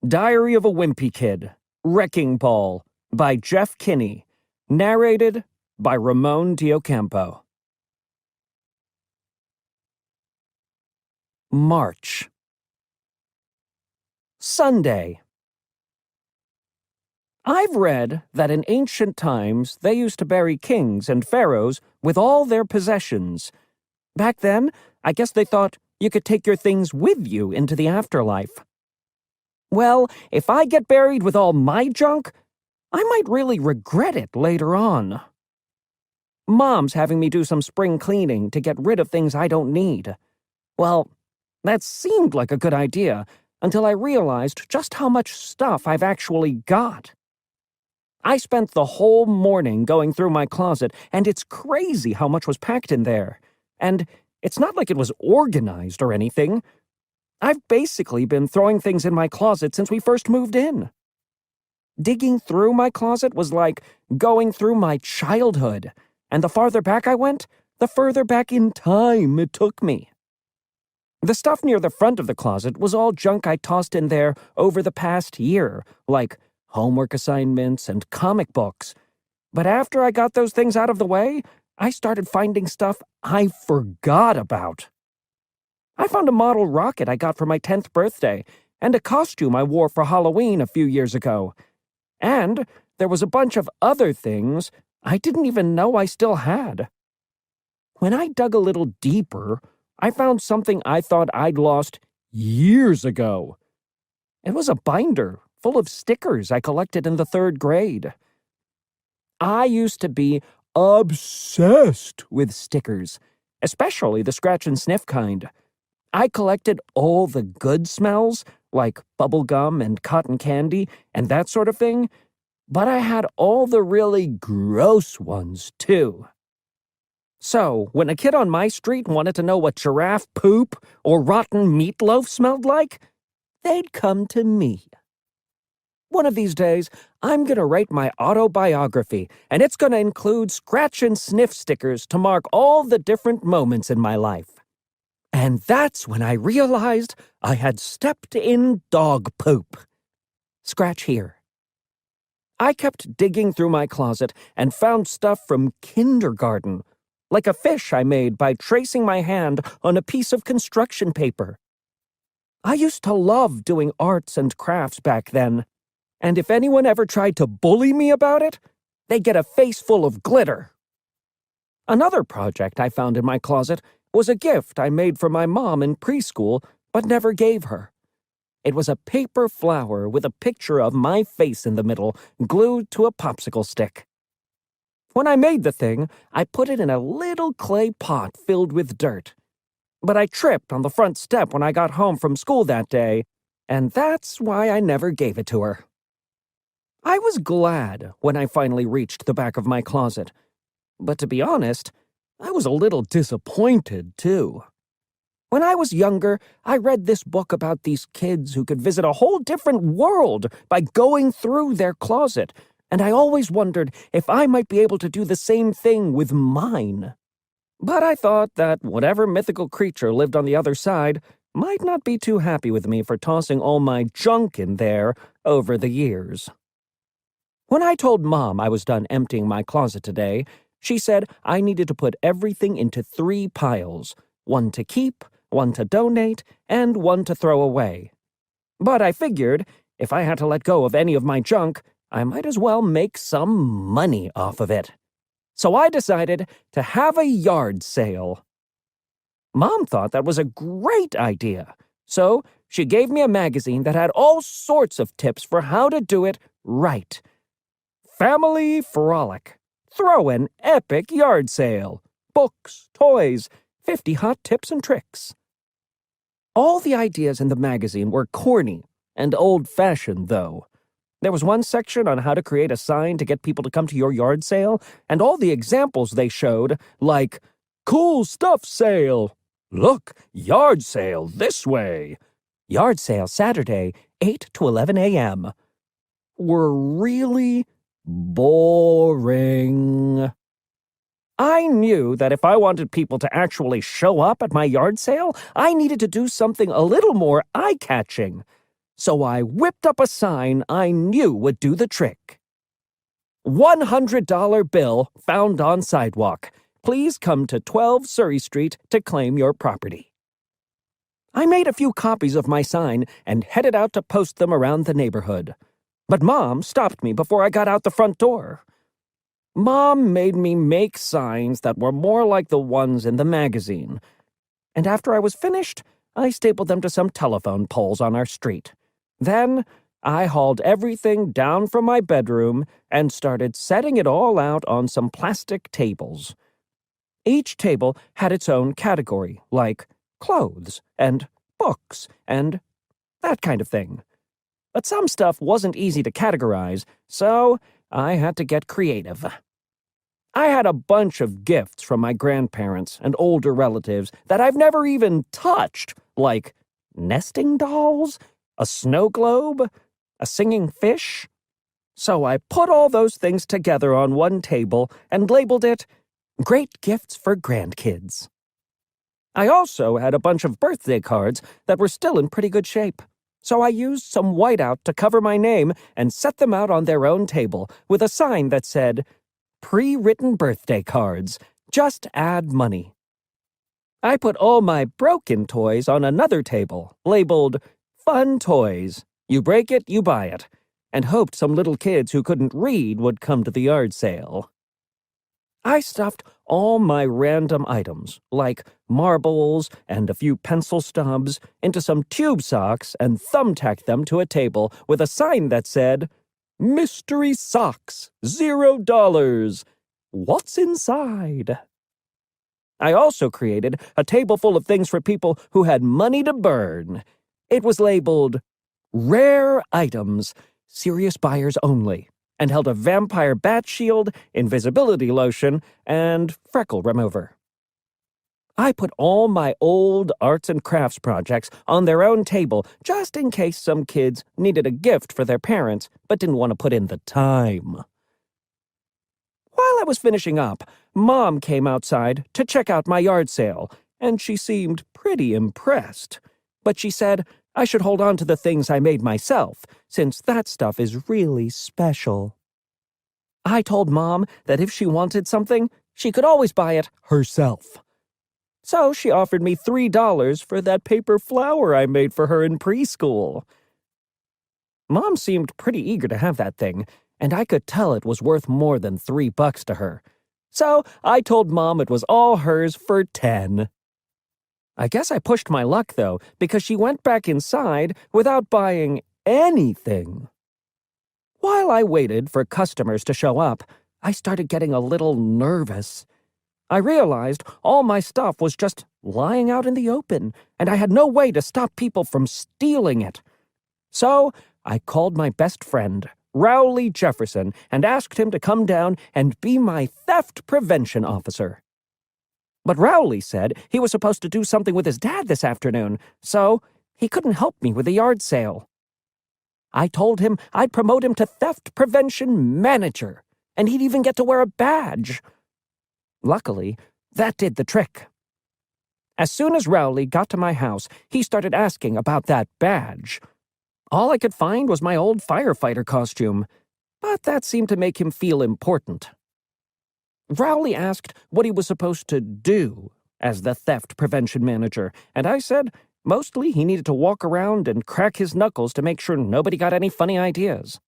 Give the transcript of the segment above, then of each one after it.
Diary of a Wimpy Kid, Wrecking Ball, by Jeff Kinney, narrated by Ramon Diocampo. March. Sunday. I've read that in ancient times they used to bury kings and pharaohs with all their possessions. Back then, I guess they thought you could take your things with you into the afterlife. Well, if I get buried with all my junk, I might really regret it later on. Mom's having me do some spring cleaning to get rid of things I don't need. Well, that seemed like a good idea until I realized just how much stuff I've actually got. I spent the whole morning going through my closet, and it's crazy how much was packed in there. And it's not like it was organized or anything. I've basically been throwing things in my closet since we first moved in. Digging through my closet was like going through my childhood, and the farther back I went, the further back in time it took me. The stuff near the front of the closet was all junk I tossed in there over the past year, like homework assignments and comic books. But after I got those things out of the way, I started finding stuff I forgot about. I found a model rocket I got for my 10th birthday, and a costume I wore for Halloween a few years ago. And there was a bunch of other things I didn't even know I still had. When I dug a little deeper, I found something I thought I'd lost years ago. It was a binder full of stickers I collected in the 3rd grade. I used to be obsessed with stickers, especially the scratch and sniff kind. I collected all the good smells, like bubblegum and cotton candy and that sort of thing, but I had all the really gross ones, too. So, when a kid on my street wanted to know what giraffe poop or rotten meatloaf smelled like, they'd come to me. One of these days, I'm going to write my autobiography, and it's going to include scratch and sniff stickers to mark all the different moments in my life. And that's when I realized I had stepped in dog poop. Scratch here. I kept digging through my closet and found stuff from kindergarten, like a fish I made by tracing my hand on a piece of construction paper. I used to love doing arts and crafts back then, and if anyone ever tried to bully me about it, they'd get a face full of glitter. Another project I found in my closet was a gift I made for my mom in preschool but never gave her. It was a paper flower with a picture of my face in the middle, glued to a popsicle stick. When I made the thing, I put it in a little clay pot filled with dirt. But I tripped on the front step when I got home from school that day, and that's why I never gave it to her. I was glad when I finally reached the back of my closet, but to be honest, I was a little disappointed, too. When I was younger, I read this book about these kids who could visit a whole different world by going through their closet, and I always wondered if I might be able to do the same thing with mine. But I thought that whatever mythical creature lived on the other side might not be too happy with me for tossing all my junk in there over the years. When I told Mom I was done emptying my closet today, she said I needed to put everything into 3 piles, one to keep, one to donate, and one to throw away. But I figured, if I had to let go of any of my junk, I might as well make some money off of it. So I decided to have a yard sale. Mom thought that was a great idea, so she gave me a magazine that had all sorts of tips for how to do it right. Family Frolic. Throw an epic yard sale. Books, toys, 50 hot tips and tricks. All the ideas in the magazine were corny and old-fashioned, though. There was one section on how to create a sign to get people to come to your yard sale, and all the examples they showed, like, cool stuff sale. Look, yard sale this way. Yard sale Saturday, 8 to 11 a.m. were really boring. I knew that if I wanted people to actually show up at my yard sale, I needed to do something a little more eye-catching. So I whipped up a sign I knew would do the trick. $100 bill found on sidewalk. Please come to 12 Surrey Street to claim your property. I made a few copies of my sign and headed out to post them around the neighborhood. But Mom stopped me before I got out the front door. Mom made me make signs that were more like the ones in the magazine. And after I was finished, I stapled them to some telephone poles on our street. Then I hauled everything down from my bedroom and started setting it all out on some plastic tables. Each table had its own category, like clothes and books and that kind of thing. But some stuff wasn't easy to categorize, so I had to get creative. I had a bunch of gifts from my grandparents and older relatives that I've never even touched, like nesting dolls, a snow globe, a singing fish. So I put all those things together on one table and labeled it Great Gifts for Grandkids. I also had a bunch of birthday cards that were still in pretty good shape. So I used some whiteout to cover my name and set them out on their own table with a sign that said, Pre-written birthday cards. Just add money. I put all my broken toys on another table, labeled Fun Toys. You break it, you buy it, and hoped some little kids who couldn't read would come to the yard sale. I stuffed all my random items, like marbles and a few pencil stubs, into some tube socks and thumbtacked them to a table with a sign that said, Mystery Socks, $0. What's inside? I also created a table full of things for people who had money to burn. It was labeled Rare Items, Serious Buyers Only, and held a vampire bat shield, invisibility lotion, and freckle remover. I put all my old arts and crafts projects on their own table just in case some kids needed a gift for their parents but didn't want to put in the time. While I was finishing up, Mom came outside to check out my yard sale, and she seemed pretty impressed. But she said I should hold on to the things I made myself, since that stuff is really special. I told Mom that if she wanted something, she could always buy it herself. So she offered me $3 for that paper flower I made for her in preschool. Mom seemed pretty eager to have that thing, and I could tell it was worth more than $3 to her. So I told Mom it was all hers for 10. I guess I pushed my luck, though, because she went back inside without buying anything. While I waited for customers to show up, I started getting a little nervous. I realized all my stuff was just lying out in the open, and I had no way to stop people from stealing it. So I called my best friend, Rowley Jefferson, and asked him to come down and be my theft prevention officer. But Rowley said he was supposed to do something with his dad this afternoon, so he couldn't help me with the yard sale. I told him I'd promote him to theft prevention manager, and he'd even get to wear a badge. Luckily, that did the trick. As soon as Rowley got to my house, he started asking about that badge. All I could find was my old firefighter costume, but that seemed to make him feel important. Rowley asked what he was supposed to do as the theft prevention manager, and I said mostly he needed to walk around and crack his knuckles to make sure nobody got any funny ideas.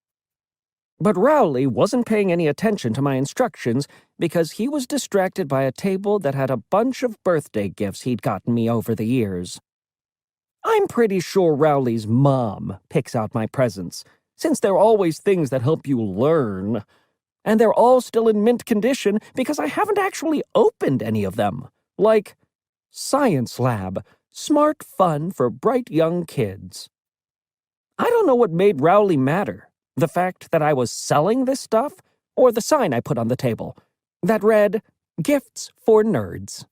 But Rowley wasn't paying any attention to my instructions because he was distracted by a table that had a bunch of birthday gifts he'd gotten me over the years. I'm pretty sure Rowley's mom picks out my presents, since they're always things that help you learn. And they're all still in mint condition because I haven't actually opened any of them. Like Science Lab, smart fun for bright young kids. I don't know what made Rowley madder. The fact that I was selling this stuff, or the sign I put on the table that read, Gifts for Nerds.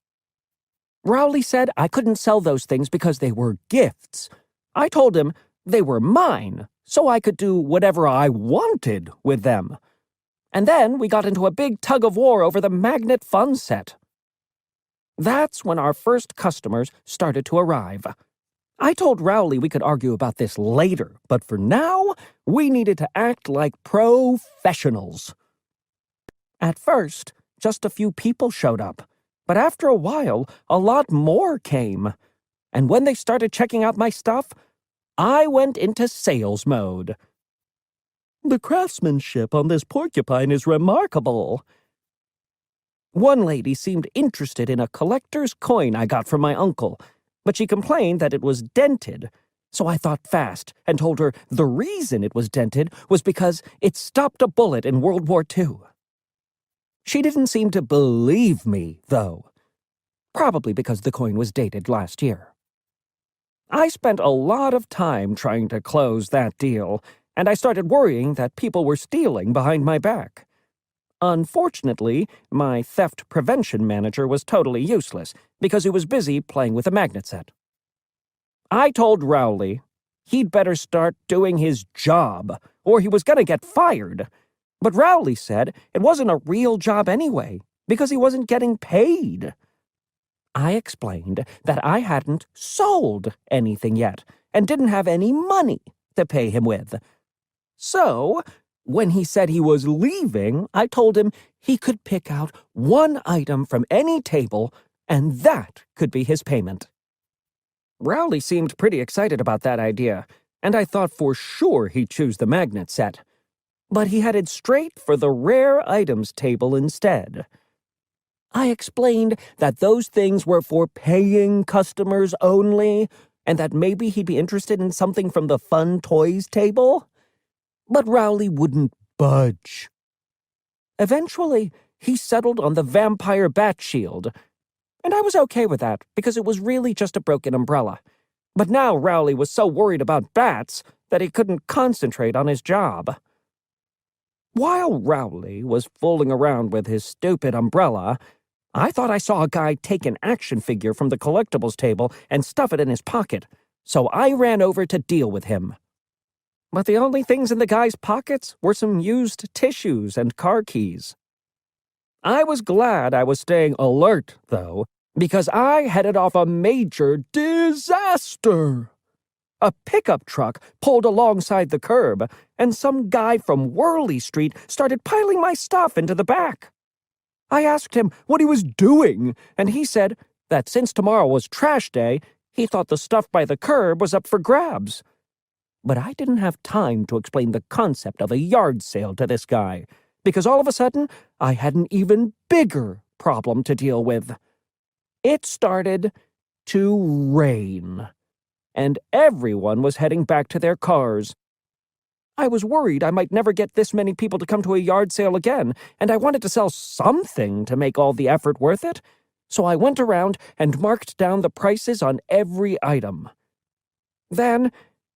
Rowley said I couldn't sell those things because they were gifts. I told him they were mine, so I could do whatever I wanted with them. And then we got into a big tug-of-war over the magnet fun set. That's when our first customers started to arrive. I told Rowley we could argue about this later, but for now, we needed to act like professionals. At first, just a few people showed up, but after a while, a lot more came. And when they started checking out my stuff, I went into sales mode. The craftsmanship on this porcupine is remarkable. One lady seemed interested in a collector's coin I got from my uncle, but she complained that it was dented. So I thought fast and told her the reason it was dented was because it stopped a bullet in World War II. She didn't seem to believe me, though. Probably because the coin was dated last year. I spent a lot of time trying to close that deal, and I started worrying that people were stealing behind my back. Unfortunately, my theft prevention manager was totally useless because he was busy playing with a magnet set. I told Rowley he'd better start doing his job, or he was going to get fired. But Rowley said it wasn't a real job anyway, because he wasn't getting paid. I explained that I hadn't sold anything yet, and didn't have any money to pay him with. So, when he said he was leaving, I told him he could pick out one item from any table, and that could be his payment. Rowley seemed pretty excited about that idea, and I thought for sure he'd choose the magnet set. But he headed straight for the rare items table instead. I explained that those things were for paying customers only, and that maybe he'd be interested in something from the fun toys table. But Rowley wouldn't budge. Eventually, he settled on the vampire bat shield, and I was okay with that because it was really just a broken umbrella. But now Rowley was so worried about bats that he couldn't concentrate on his job. While Rowley was fooling around with his stupid umbrella, I thought I saw a guy take an action figure from the collectibles table and stuff it in his pocket, so I ran over to deal with him. But the only things in the guy's pockets were some used tissues and car keys. I was glad I was staying alert, though, because I headed off a major disaster. A pickup truck pulled alongside the curb, and some guy from Whirly Street started piling my stuff into the back. I asked him what he was doing, and he said that since tomorrow was trash day, he thought the stuff by the curb was up for grabs. But I didn't have time to explain the concept of a yard sale to this guy, because all of a sudden, I had an even bigger problem to deal with. It started to rain, and everyone was heading back to their cars. I was worried I might never get this many people to come to a yard sale again, and I wanted to sell something to make all the effort worth it, so I went around and marked down the prices on every item. Then,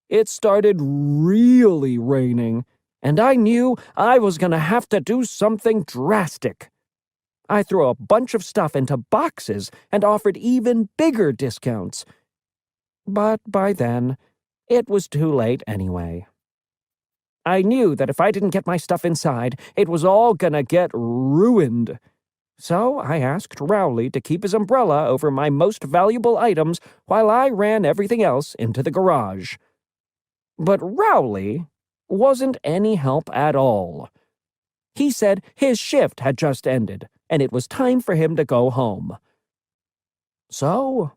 it started really raining, and I knew I was going to have to do something drastic. I threw a bunch of stuff into boxes and offered even bigger discounts. But by then, it was too late anyway. I knew that if I didn't get my stuff inside, it was all gonna get ruined. So I asked Rowley to keep his umbrella over my most valuable items while I ran everything else into the garage. But Rowley wasn't any help at all. He said his shift had just ended, and it was time for him to go home. So,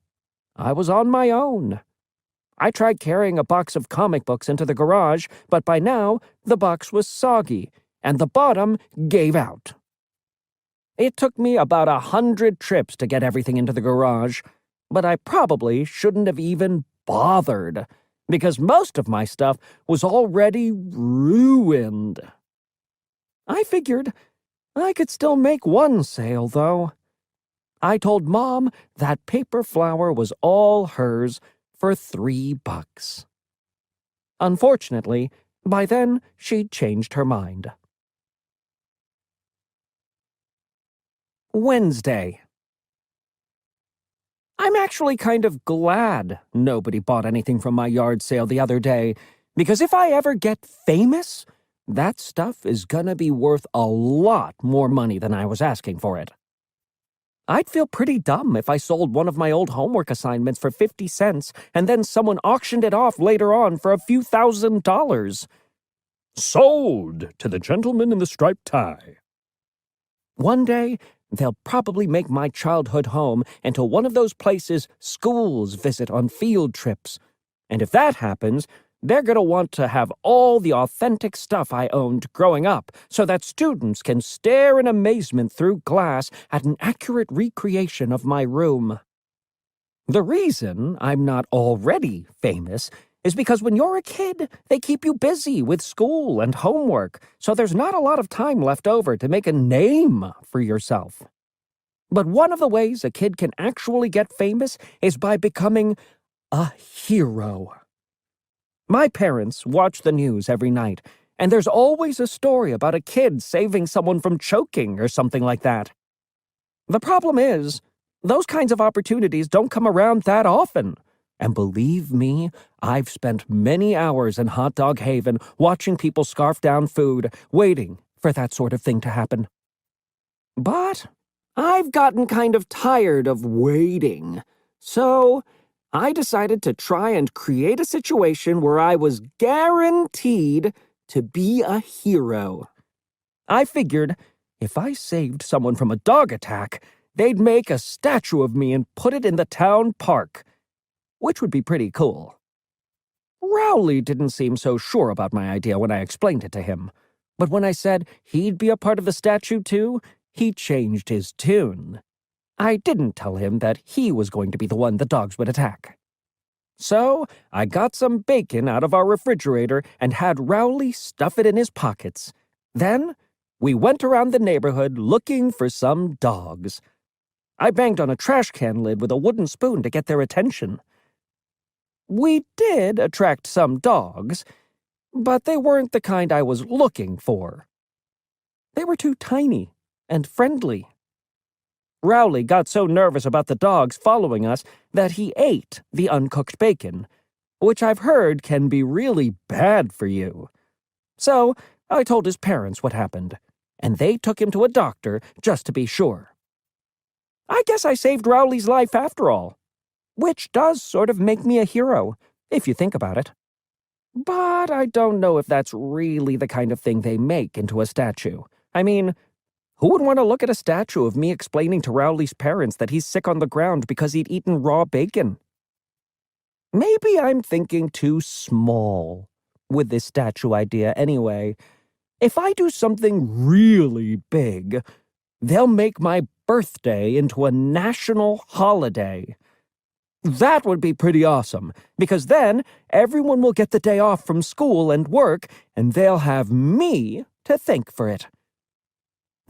I was on my own. I tried carrying a box of comic books into the garage, but by now, the box was soggy, and the bottom gave out. It took me about 100 trips to get everything into the garage, but I probably shouldn't have even bothered, because most of my stuff was already ruined. I figured I could still make one sale, though. I told Mom that paper flower was all hers for $3. Unfortunately, by then she'd changed her mind. Wednesday. I'm actually kind of glad nobody bought anything from my yard sale the other day, because if I ever get famous, that stuff is gonna be worth a lot more money than I was asking for it. I'd feel pretty dumb if I sold one of my old homework assignments for 50 cents and then someone auctioned it off later on for a few $1,000s. Sold to the gentleman in the striped tie. One day, they'll probably make my childhood home into one of those places schools visit on field trips. And if that happens, they're going to want to have all the authentic stuff I owned growing up so that students can stare in amazement through glass at an accurate recreation of my room. The reason I'm not already famous is because when you're a kid, they keep you busy with school and homework, so there's not a lot of time left over to make a name for yourself. But one of the ways a kid can actually get famous is by becoming a hero. My parents watch the news every night, and there's always a story about a kid saving someone from choking or something like that. The problem is, those kinds of opportunities don't come around that often. And believe me, I've spent many hours in Hot Dog Haven watching people scarf down food, waiting for that sort of thing to happen. But I've gotten kind of tired of waiting, so I decided to try and create a situation where I was guaranteed to be a hero. I figured if I saved someone from a dog attack, they'd make a statue of me and put it in the town park, which would be pretty cool. Rowley didn't seem so sure about my idea when I explained it to him, but when I said he'd be a part of the statue too, he changed his tune. I didn't tell him that he was going to be the one the dogs would attack. So I got some bacon out of our refrigerator and had Rowley stuff it in his pockets. Then we went around the neighborhood looking for some dogs. I banged on a trash can lid with a wooden spoon to get their attention. We did attract some dogs, but they weren't the kind I was looking for. They were too tiny and friendly. Rowley got so nervous about the dogs following us that he ate the uncooked bacon, which I've heard can be really bad for you. So I told his parents what happened, and they took him to a doctor just to be sure. I guess I saved Rowley's life after all, which does sort of make me a hero, if you think about it. But I don't know if that's really the kind of thing they make into a statue. I mean, who would want to look at a statue of me explaining to Rowley's parents that he's sick on the ground because he'd eaten raw bacon? Maybe I'm thinking too small with this statue idea anyway. If I do something really big, they'll make my birthday into a national holiday. That would be pretty awesome, because then everyone will get the day off from school and work, and they'll have me to thank for it.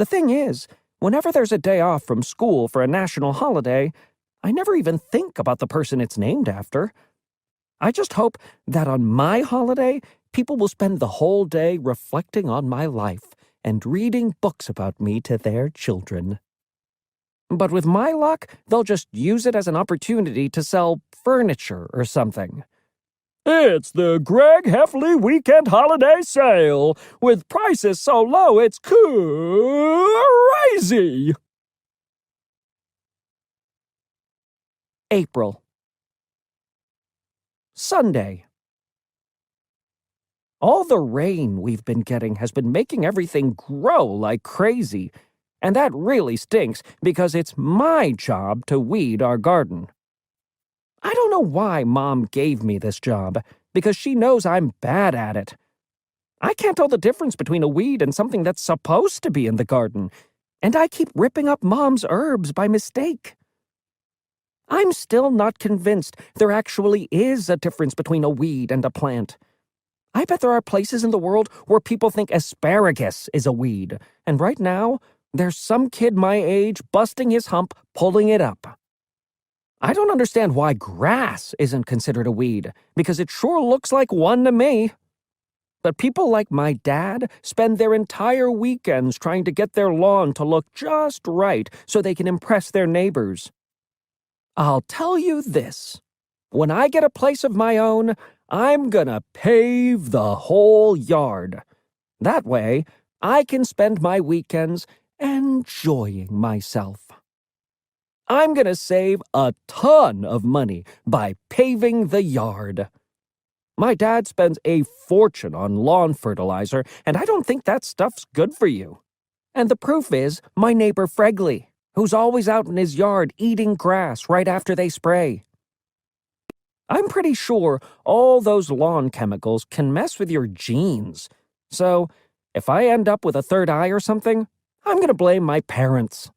The thing is, whenever there's a day off from school for a national holiday, I never even think about the person it's named after. I just hope that on my holiday, people will spend the whole day reflecting on my life and reading books about me to their children. But with my luck, they'll just use it as an opportunity to sell furniture or something. It's the Greg Heffley Weekend Holiday Sale, with prices so low it's crazy! April. Sunday. All the rain we've been getting has been making everything grow like crazy, and that really stinks because it's my job to weed our garden. I don't know why Mom gave me this job, because she knows I'm bad at it. I can't tell the difference between a weed and something that's supposed to be in the garden, and I keep ripping up Mom's herbs by mistake. I'm still not convinced there actually is a difference between a weed and a plant. I bet there are places in the world where people think asparagus is a weed, and right now, there's some kid my age busting his hump pulling it up. I don't understand why grass isn't considered a weed, because it sure looks like one to me. But people like my dad spend their entire weekends trying to get their lawn to look just right so they can impress their neighbors. I'll tell you this. When I get a place of my own, I'm gonna pave the whole yard. That way, I can spend my weekends enjoying myself. I'm gonna save a ton of money by paving the yard. My dad spends a fortune on lawn fertilizer, and I don't think that stuff's good for you. And the proof is my neighbor Fregley, who's always out in his yard eating grass right after they spray. I'm pretty sure all those lawn chemicals can mess with your genes. So, if I end up with a third eye or something, I'm going to blame my parents.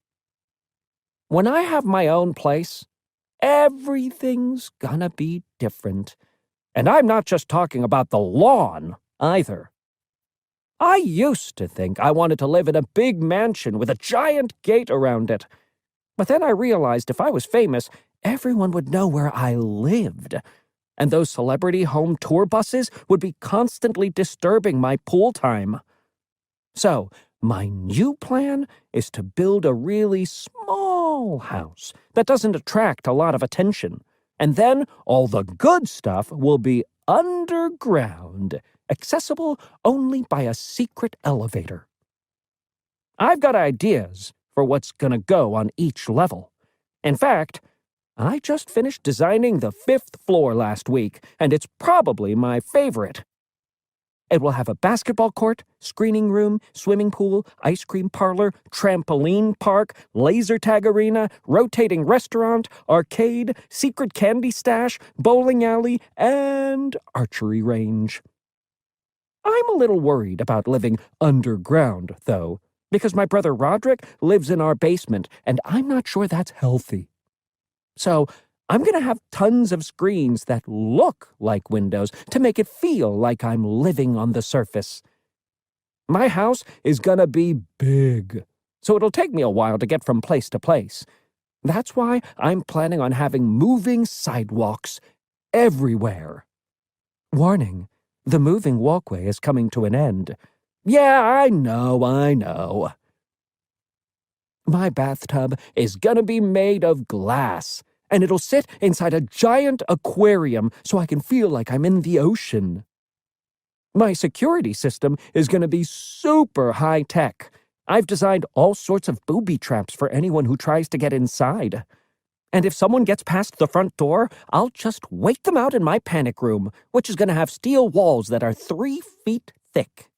When I have my own place, everything's gonna be different. And I'm not just talking about the lawn, either. I used to think I wanted to live in a big mansion with a giant gate around it. But then I realized if I was famous, everyone would know where I lived. And those celebrity home tour buses would be constantly disturbing my pool time. So, my new plan is to build a really small house that doesn't attract a lot of attention. And then all the good stuff will be underground, accessible only by a secret elevator. I've got ideas for what's gonna go on each level. In fact, I just finished designing the 5th floor last week, and it's probably my favorite. It will have a basketball court, screening room, swimming pool, ice cream parlor, trampoline park, laser tag arena, rotating restaurant, arcade, secret candy stash, bowling alley, and archery range. I'm a little worried about living underground, though, because my brother Roderick lives in our basement, and I'm not sure that's healthy. So, I'm going to have tons of screens that look like windows to make it feel like I'm living on the surface. My house is going to be big, so it'll take me a while to get from place to place. That's why I'm planning on having moving sidewalks everywhere. Warning, the moving walkway is coming to an end. Yeah, I know. My bathtub is going to be made of glass, and it'll sit inside a giant aquarium so I can feel like I'm in the ocean. My security system is going to be super high-tech. I've designed all sorts of booby traps for anyone who tries to get inside. And if someone gets past the front door, I'll just wait them out in my panic room, which is going to have steel walls that are 3 feet thick.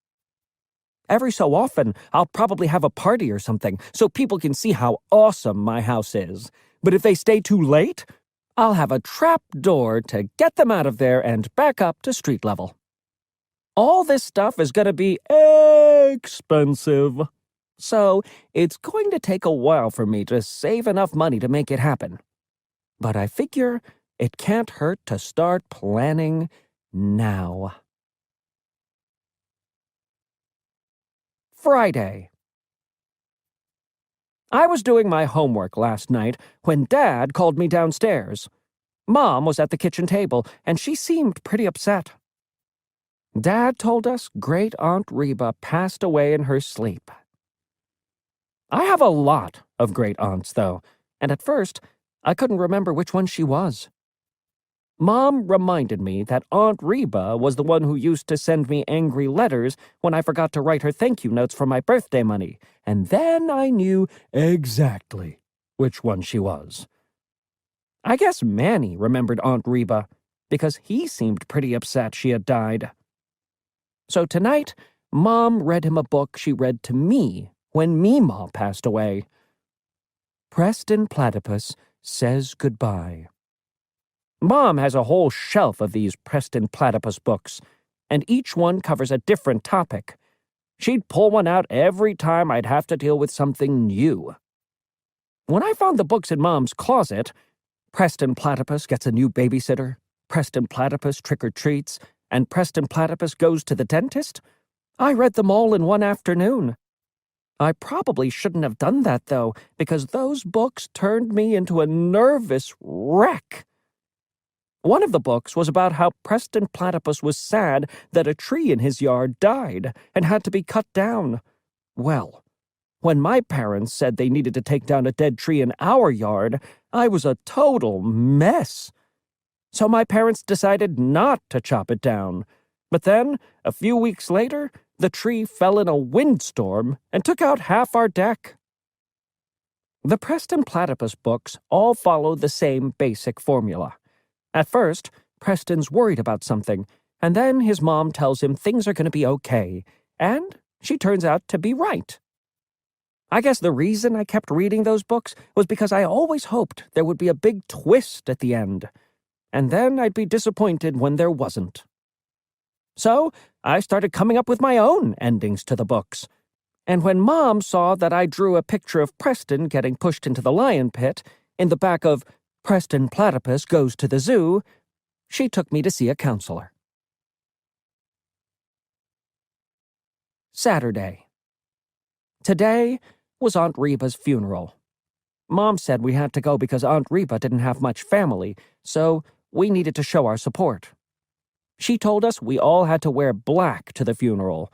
Every so often, I'll probably have a party or something so people can see how awesome my house is. But if they stay too late, I'll have a trap door to get them out of there and back up to street level. All this stuff is going to be expensive. So it's going to take a while for me to save enough money to make it happen. But I figure it can't hurt to start planning now. Friday. I was doing my homework last night when Dad called me downstairs. Mom was at the kitchen table, and she seemed pretty upset. Dad told us Great Aunt Reba passed away in her sleep. I have a lot of great aunts, though, and at first, I couldn't remember which one she was. Mom reminded me that Aunt Reba was the one who used to send me angry letters when I forgot to write her thank you notes for my birthday money, and then I knew exactly which one she was. I guess Manny remembered Aunt Reba, because he seemed pretty upset she had died. So tonight, Mom read him a book she read to me when Meemaw passed away. Preston Platypus Says Goodbye. Mom has a whole shelf of these Preston Platypus books, and each one covers a different topic. She'd pull one out every time I'd have to deal with something new. When I found the books in Mom's closet, Preston Platypus Gets a New Babysitter, Preston Platypus Trick-or-Treats, and Preston Platypus Goes to the Dentist, I read them all in one afternoon. I probably shouldn't have done that, though, because those books turned me into a nervous wreck. One of the books was about how Preston Platypus was sad that a tree in his yard died and had to be cut down. Well, when my parents said they needed to take down a dead tree in our yard, I was a total mess. So my parents decided not to chop it down. But then, a few weeks later, the tree fell in a windstorm and took out half our deck. The Preston Platypus books all follow the same basic formula. At first, Preston's worried about something, and then his mom tells him things are going to be okay, and she turns out to be right. I guess the reason I kept reading those books was because I always hoped there would be a big twist at the end, and then I'd be disappointed when there wasn't. So, I started coming up with my own endings to the books. And when Mom saw that I drew a picture of Preston getting pushed into the lion pit in the back of Preston Platypus Goes to the Zoo, she took me to see a counselor. Saturday. Today was Aunt Reba's funeral. Mom said we had to go because Aunt Reba didn't have much family, so we needed to show our support. She told us we all had to wear black to the funeral,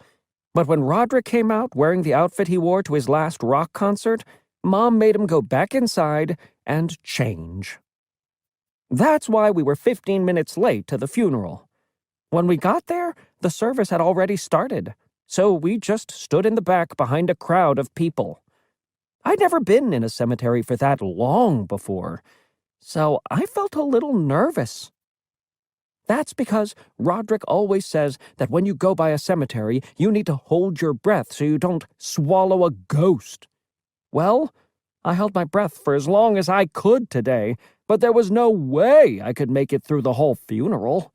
but when Roderick came out wearing the outfit he wore to his last rock concert, Mom made him go back inside and change. That's why we were 15 minutes late to the funeral. When we got there, the service had already started, so we just stood in the back behind a crowd of people. I'd never been in a cemetery for that long before, so I felt a little nervous. That's because Roderick always says that when you go by a cemetery, you need to hold your breath so you don't swallow a ghost. Well, I held my breath for as long as I could today, but there was no way I could make it through the whole funeral.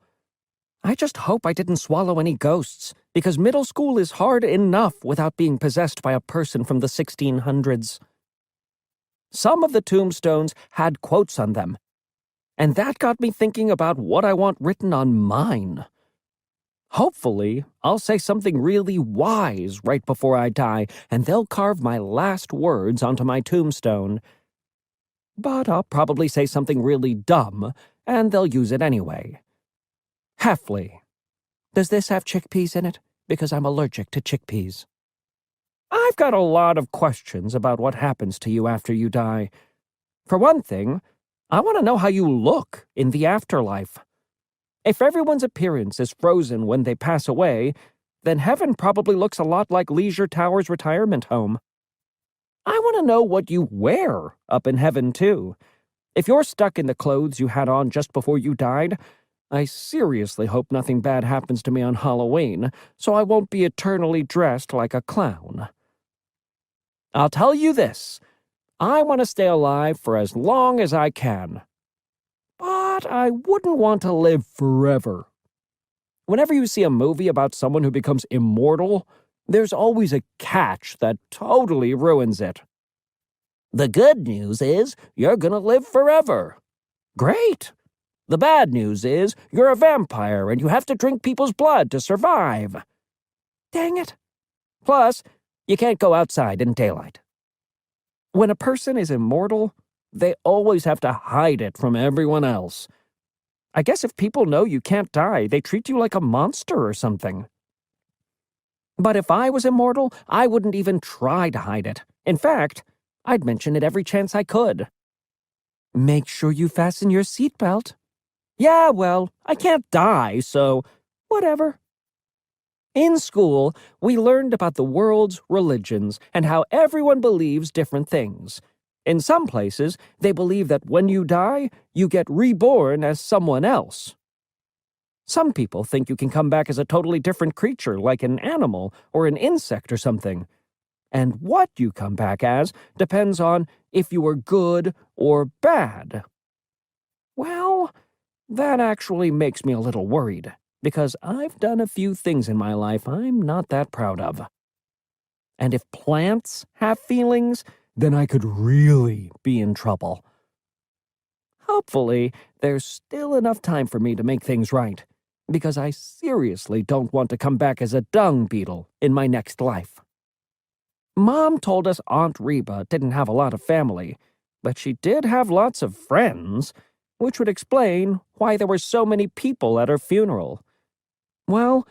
I just hope I didn't swallow any ghosts, because middle school is hard enough without being possessed by a person from the 1600s. Some of the tombstones had quotes on them, and that got me thinking about what I want written on mine. Hopefully, I'll say something really wise right before I die, and they'll carve my last words onto my tombstone. But I'll probably say something really dumb, and they'll use it anyway. Heffley. Does this have chickpeas in it? Because I'm allergic to chickpeas. I've got a lot of questions about what happens to you after you die. For one thing, I want to know how you look in the afterlife. If everyone's appearance is frozen when they pass away, then heaven probably looks a lot like Leisure Tower's retirement home. I want to know what you wear up in heaven, too. If you're stuck in the clothes you had on just before you died, I seriously hope nothing bad happens to me on Halloween, so I won't be eternally dressed like a clown. I'll tell you this. I want to stay alive for as long as I can. But I wouldn't want to live forever. Whenever you see a movie about someone who becomes immortal, there's always a catch that totally ruins it. The good news is you're gonna live forever. Great! The bad news is you're a vampire and you have to drink people's blood to survive. Dang it. Plus, you can't go outside in daylight. When a person is immortal, they always have to hide it from everyone else. I guess if people know you can't die, they treat you like a monster or something. But if I was immortal, I wouldn't even try to hide it. In fact, I'd mention it every chance I could. Make sure you fasten your seatbelt. Yeah, well, I can't die, so whatever. In school, we learned about the world's religions and how everyone believes different things. In some places, they believe that when you die, you get reborn as someone else. Some people think you can come back as a totally different creature, like an animal or an insect or something. And what you come back as depends on if you were good or bad. Well, that actually makes me a little worried, because I've done a few things in my life I'm not that proud of. And if plants have feelings, then I could really be in trouble. Hopefully, there's still enough time for me to make things right, because I seriously don't want to come back as a dung beetle in my next life. Mom told us Aunt Reba didn't have a lot of family, but she did have lots of friends, which would explain why there were so many people at her funeral. Well,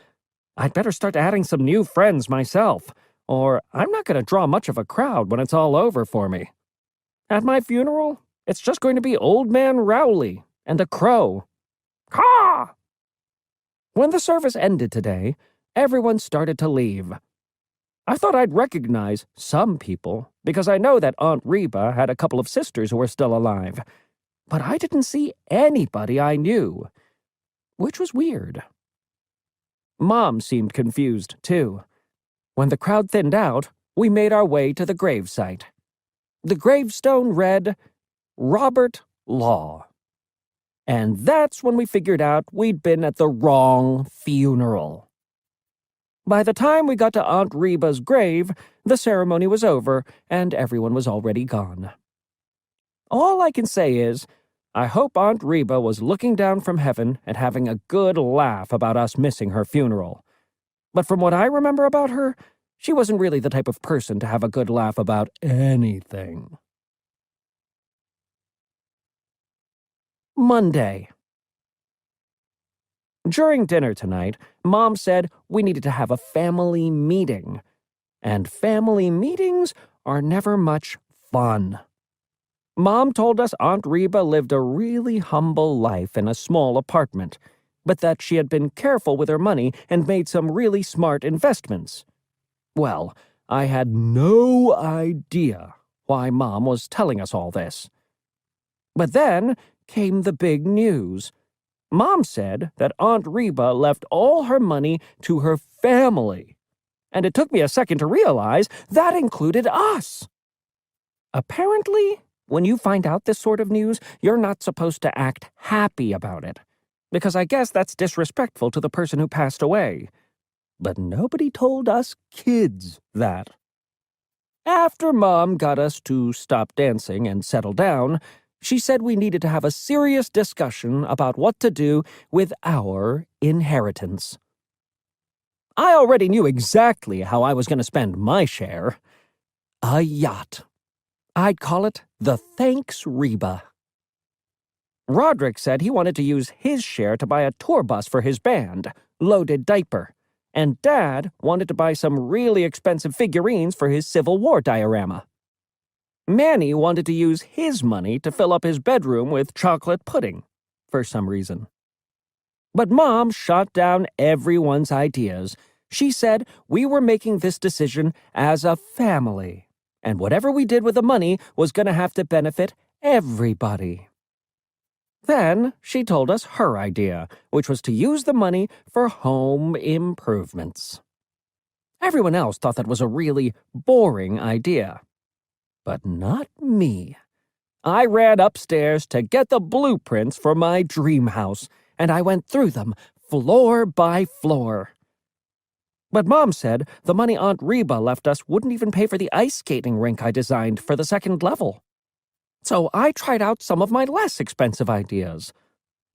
I'd better start adding some new friends myself, or I'm not going to draw much of a crowd when it's all over for me. At my funeral, it's just going to be Old Man Rowley and a crow. Caw! When the service ended today, everyone started to leave. I thought I'd recognize some people, because I know that Aunt Reba had a couple of sisters who were still alive. But I didn't see anybody I knew, which was weird. Mom seemed confused, too. When the crowd thinned out, we made our way to the gravesite. The gravestone read, Robert Law. And that's when we figured out we'd been at the wrong funeral. By the time we got to Aunt Reba's grave, the ceremony was over and everyone was already gone. All I can say is, I hope Aunt Reba was looking down from heaven and having a good laugh about us missing her funeral. But from what I remember about her, she wasn't really the type of person to have a good laugh about anything. Monday. During dinner tonight, Mom said we needed to have a family meeting. And family meetings are never much fun. Mom told us Aunt Reba lived a really humble life in a small apartment, but that she had been careful with her money and made some really smart investments. Well, I had no idea why Mom was telling us all this. But then came the big news. Mom said that Aunt Reba left all her money to her family, and it took me a second to realize that included us. Apparently, when you find out this sort of news, you're not supposed to act happy about it, because I guess that's disrespectful to the person who passed away. But nobody told us kids that. After Mom got us to stop dancing and settle down, she said we needed to have a serious discussion about what to do with our inheritance. I already knew exactly how I was going to spend my share. A yacht. I'd call it the Thanks Reba. Roderick said he wanted to use his share to buy a tour bus for his band, Loaded Diaper, and Dad wanted to buy some really expensive figurines for his Civil War diorama. Manny wanted to use his money to fill up his bedroom with chocolate pudding, for some reason. But Mom shot down everyone's ideas. She said we were making this decision as a family, and whatever we did with the money was going to have to benefit everybody. Then she told us her idea, which was to use the money for home improvements. Everyone else thought that was a really boring idea. But not me. I ran upstairs to get the blueprints for my dream house, and I went through them, floor by floor. But Mom said the money Aunt Reba left us wouldn't even pay for the ice skating rink I designed for the second level. So I tried out some of my less expensive ideas,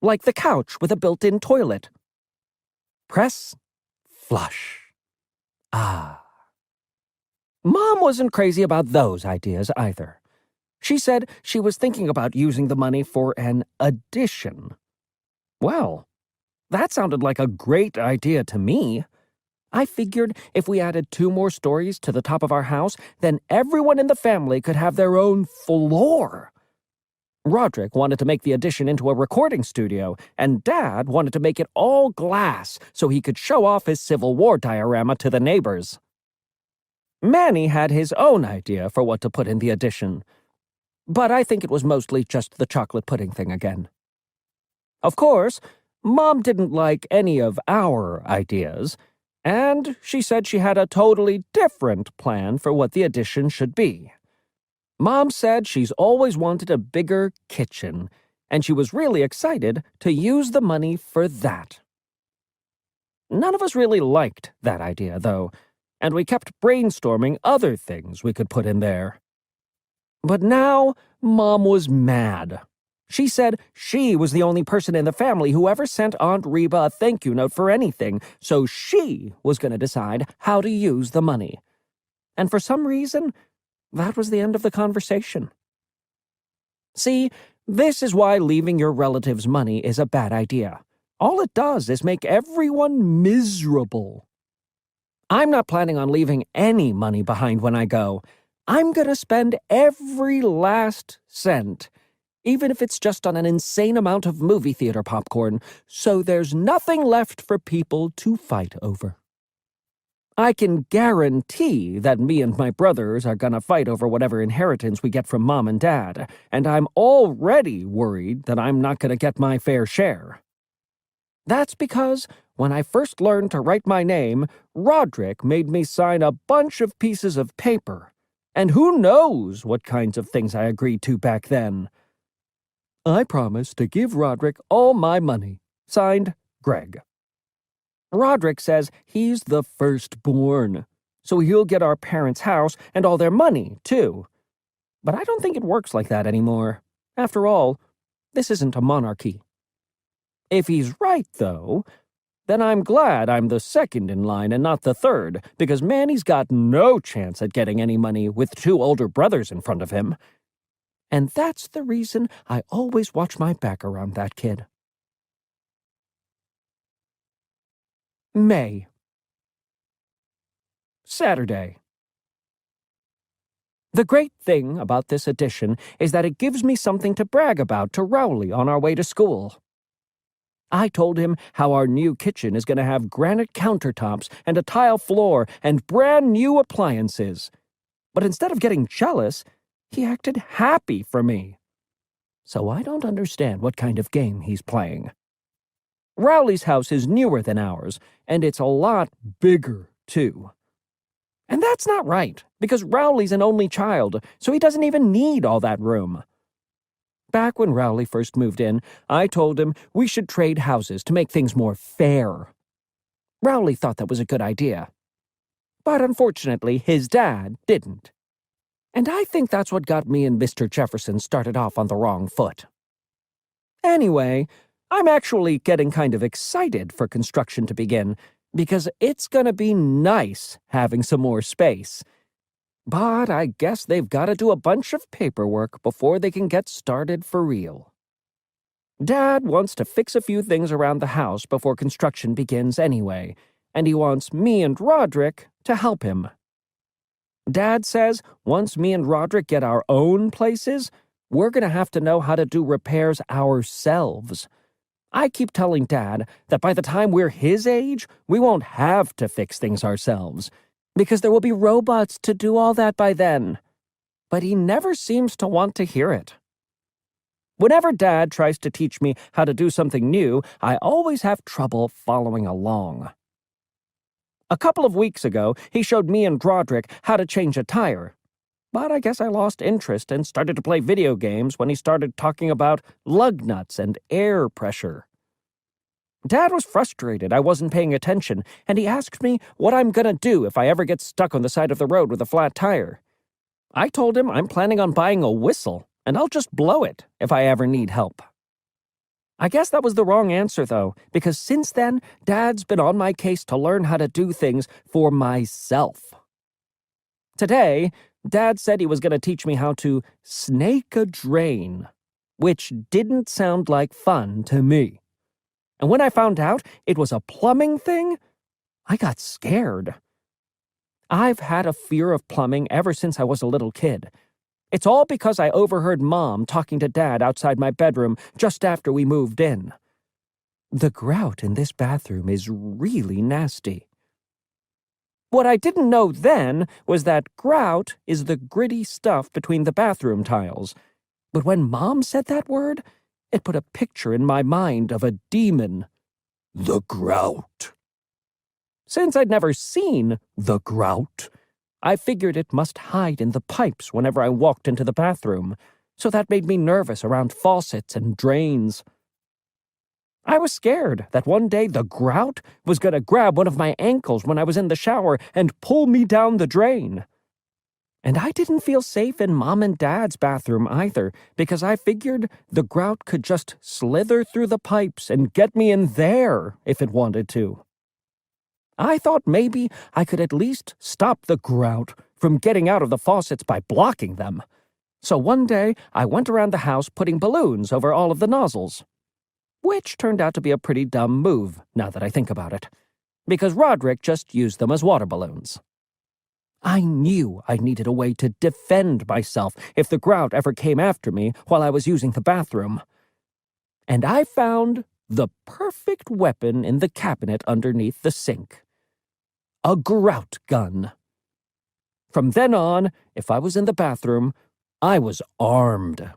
like the couch with a built-in toilet. Press, flush. Ah. Mom wasn't crazy about those ideas either. She said she was thinking about using the money for an addition. Well, that sounded like a great idea to me. I figured if we added 2 more stories to the top of our house, then everyone in the family could have their own floor. Roderick wanted to make the addition into a recording studio, and Dad wanted to make it all glass so he could show off his Civil War diorama to the neighbors. Manny had his own idea for what to put in the addition, but I think it was mostly just the chocolate pudding thing again. Of course, Mom didn't like any of our ideas, and she said she had a totally different plan for what the addition should be. Mom said she's always wanted a bigger kitchen, and she was really excited to use the money for that. None of us really liked that idea, though, and we kept brainstorming other things we could put in there. But now, Mom was mad. She said she was the only person in the family who ever sent Aunt Reba a thank you note for anything, so she was going to decide how to use the money. And for some reason, that was the end of the conversation. See, this is why leaving your relatives money is a bad idea. All it does is make everyone miserable. I'm not planning on leaving any money behind when I go. I'm going to spend every last cent, even if it's just on an insane amount of movie theater popcorn, so there's nothing left for people to fight over. I can guarantee that me and my brothers are gonna fight over whatever inheritance we get from Mom and Dad, and I'm already worried that I'm not gonna get my fair share. That's because when I first learned to write my name, Roderick made me sign a bunch of pieces of paper. And who knows what kinds of things I agreed to back then. I promise to give Roderick all my money. Signed, Greg. Roderick says he's the firstborn, so he'll get our parents' house and all their money, too. But I don't think it works like that anymore. After all, this isn't a monarchy. If he's right, though, then I'm glad I'm the second in line and not the third, because Manny's got no chance at getting any money with 2 older brothers in front of him. And that's the reason I always watch my back around that kid. May. Saturday. The great thing about this edition is that it gives me something to brag about to Rowley on our way to school. I told him how our new kitchen is going to have granite countertops and a tile floor and brand new appliances. But instead of getting jealous, he acted happy for me. So I don't understand what kind of game he's playing. Rowley's house is newer than ours, and it's a lot bigger, too. And that's not right, because Rowley's an only child, so he doesn't even need all that room. Back when Rowley first moved in, I told him we should trade houses to make things more fair. Rowley thought that was a good idea. But unfortunately, his dad didn't. And I think that's what got me and Mr. Jefferson started off on the wrong foot. Anyway, I'm actually getting kind of excited for construction to begin, because it's gonna be nice having some more space. But I guess they've got to do a bunch of paperwork before they can get started for real. Dad wants to fix a few things around the house before construction begins anyway, and he wants me and Roderick to help him. Dad says once me and Roderick get our own places, we're gonna have to know how to do repairs ourselves. I keep telling Dad that by the time we're his age, we won't have to fix things ourselves, because there will be robots to do all that by then. But he never seems to want to hear it. Whenever Dad tries to teach me how to do something new, I always have trouble following along. A couple of weeks ago, he showed me and Roderick how to change a tire. But I guess I lost interest and started to play video games when he started talking about lug nuts and air pressure. Dad was frustrated I wasn't paying attention, and he asked me what I'm gonna do if I ever get stuck on the side of the road with a flat tire. I told him I'm planning on buying a whistle, and I'll just blow it if I ever need help. I guess that was the wrong answer, though, because since then, Dad's been on my case to learn how to do things for myself. Today, Dad said he was going to teach me how to snake a drain, which didn't sound like fun to me. And when I found out it was a plumbing thing, I got scared. I've had a fear of plumbing ever since I was a little kid. It's all because I overheard Mom talking to Dad outside my bedroom just after we moved in. The grout in this bathroom is really nasty. What I didn't know then was that grout is the gritty stuff between the bathroom tiles. But when Mom said that word, it put a picture in my mind of a demon. The grout. Since I'd never seen the grout, I figured it must hide in the pipes whenever I walked into the bathroom, so that made me nervous around faucets and drains. I was scared that one day the grout was going to grab one of my ankles when I was in the shower and pull me down the drain. And I didn't feel safe in Mom and Dad's bathroom either, because I figured the grout could just slither through the pipes and get me in there if it wanted to. I thought maybe I could at least stop the grout from getting out of the faucets by blocking them. So one day, I went around the house putting balloons over all of the nozzles. Which turned out to be a pretty dumb move, now that I think about it, because Roderick just used them as water balloons. I knew I needed a way to defend myself if the grout ever came after me while I was using the bathroom. And I found the perfect weapon in the cabinet underneath the sink. a grout gun. From then on, if I was in the bathroom, I was armed.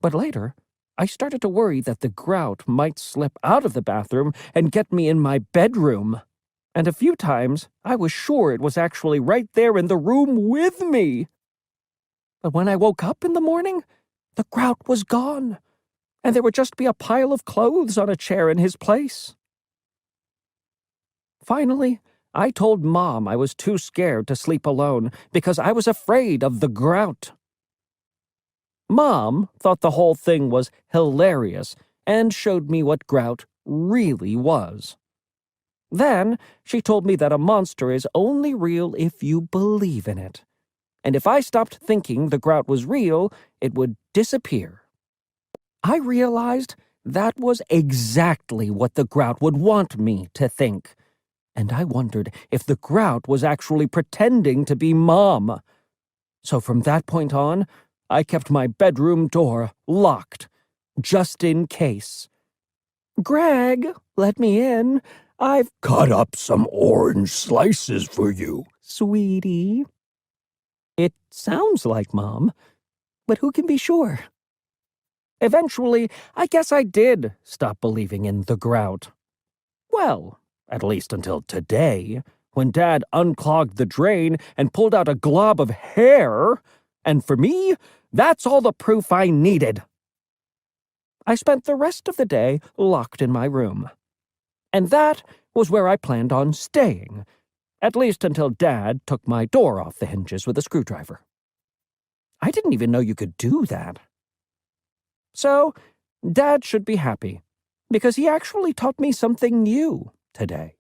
But later, I started to worry that the grout might slip out of the bathroom and get me in my bedroom. And a few times, I was sure it was actually right there in the room with me. But when I woke up in the morning, the grout was gone, and there would just be a pile of clothes on a chair in his place. Finally, I told Mom I was too scared to sleep alone because I was afraid of the grout. Mom thought the whole thing was hilarious and showed me what grout really was. Then she told me that a monster is only real if you believe in it, and if I stopped thinking the grout was real, it would disappear. I realized that was exactly what the grout would want me to think, and I wondered if the grout was actually pretending to be Mom. So from that point on, I kept my bedroom door locked, just in case. "Greg, let me in. I've Cut up some orange slices for you. sweetie." It sounds like Mom, but who can be sure? Eventually, I guess I did stop believing in the grout. Well, at least until today, when Dad unclogged the drain and pulled out a glob of hair, and for me, that's all the proof I needed. I spent the rest of the day locked in my room. And that was where I planned on staying, at least until Dad took my door off the hinges with a screwdriver. I didn't even know you could do that. So, Dad should be happy, because he actually taught me something new today.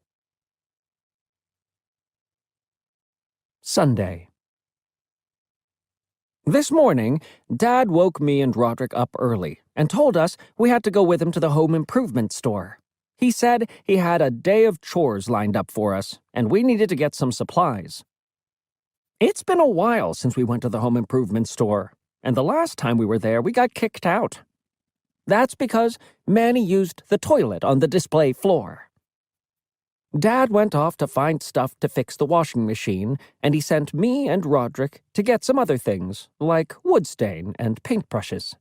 Sunday. This morning, Dad woke me and Roderick up early and told us we had to go with him to the home improvement store. He said he had a day of chores lined up for us, and we needed to get some supplies. It's been a while since we went to the home improvement store, and the last time we were there, we got kicked out. That's because Manny used the toilet on the display floor. Dad went off to find stuff to fix the washing machine, and he sent me and Roderick to get some other things, like wood stain and paintbrushes.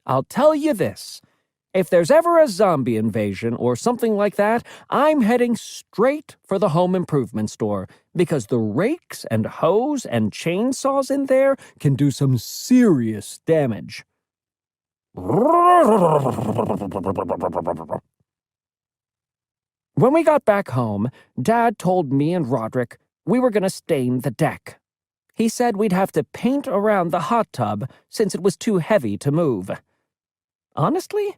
I'll tell you this. If there's ever a zombie invasion or something like that, I'm heading straight for the home improvement store, because the rakes and hoes and chainsaws in there can do some serious damage. When we got back home, Dad told me and Roderick we were going to stain the deck. He said we'd have to paint around the hot tub since it was too heavy to move. Honestly,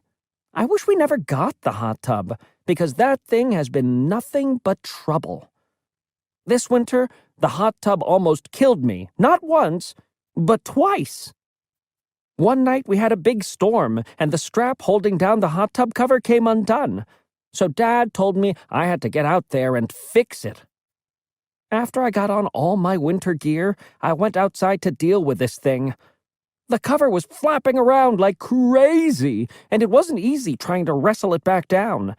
I wish we never got the hot tub, because that thing has been nothing but trouble. This winter, the hot tub almost killed me, not once, but twice. One night we had a big storm, and the strap holding down the hot tub cover came undone. So Dad told me I had to get out there and fix it. After I got on all my winter gear, I went outside to deal with this thing. The cover was flapping around like crazy, and it wasn't easy trying to wrestle it back down.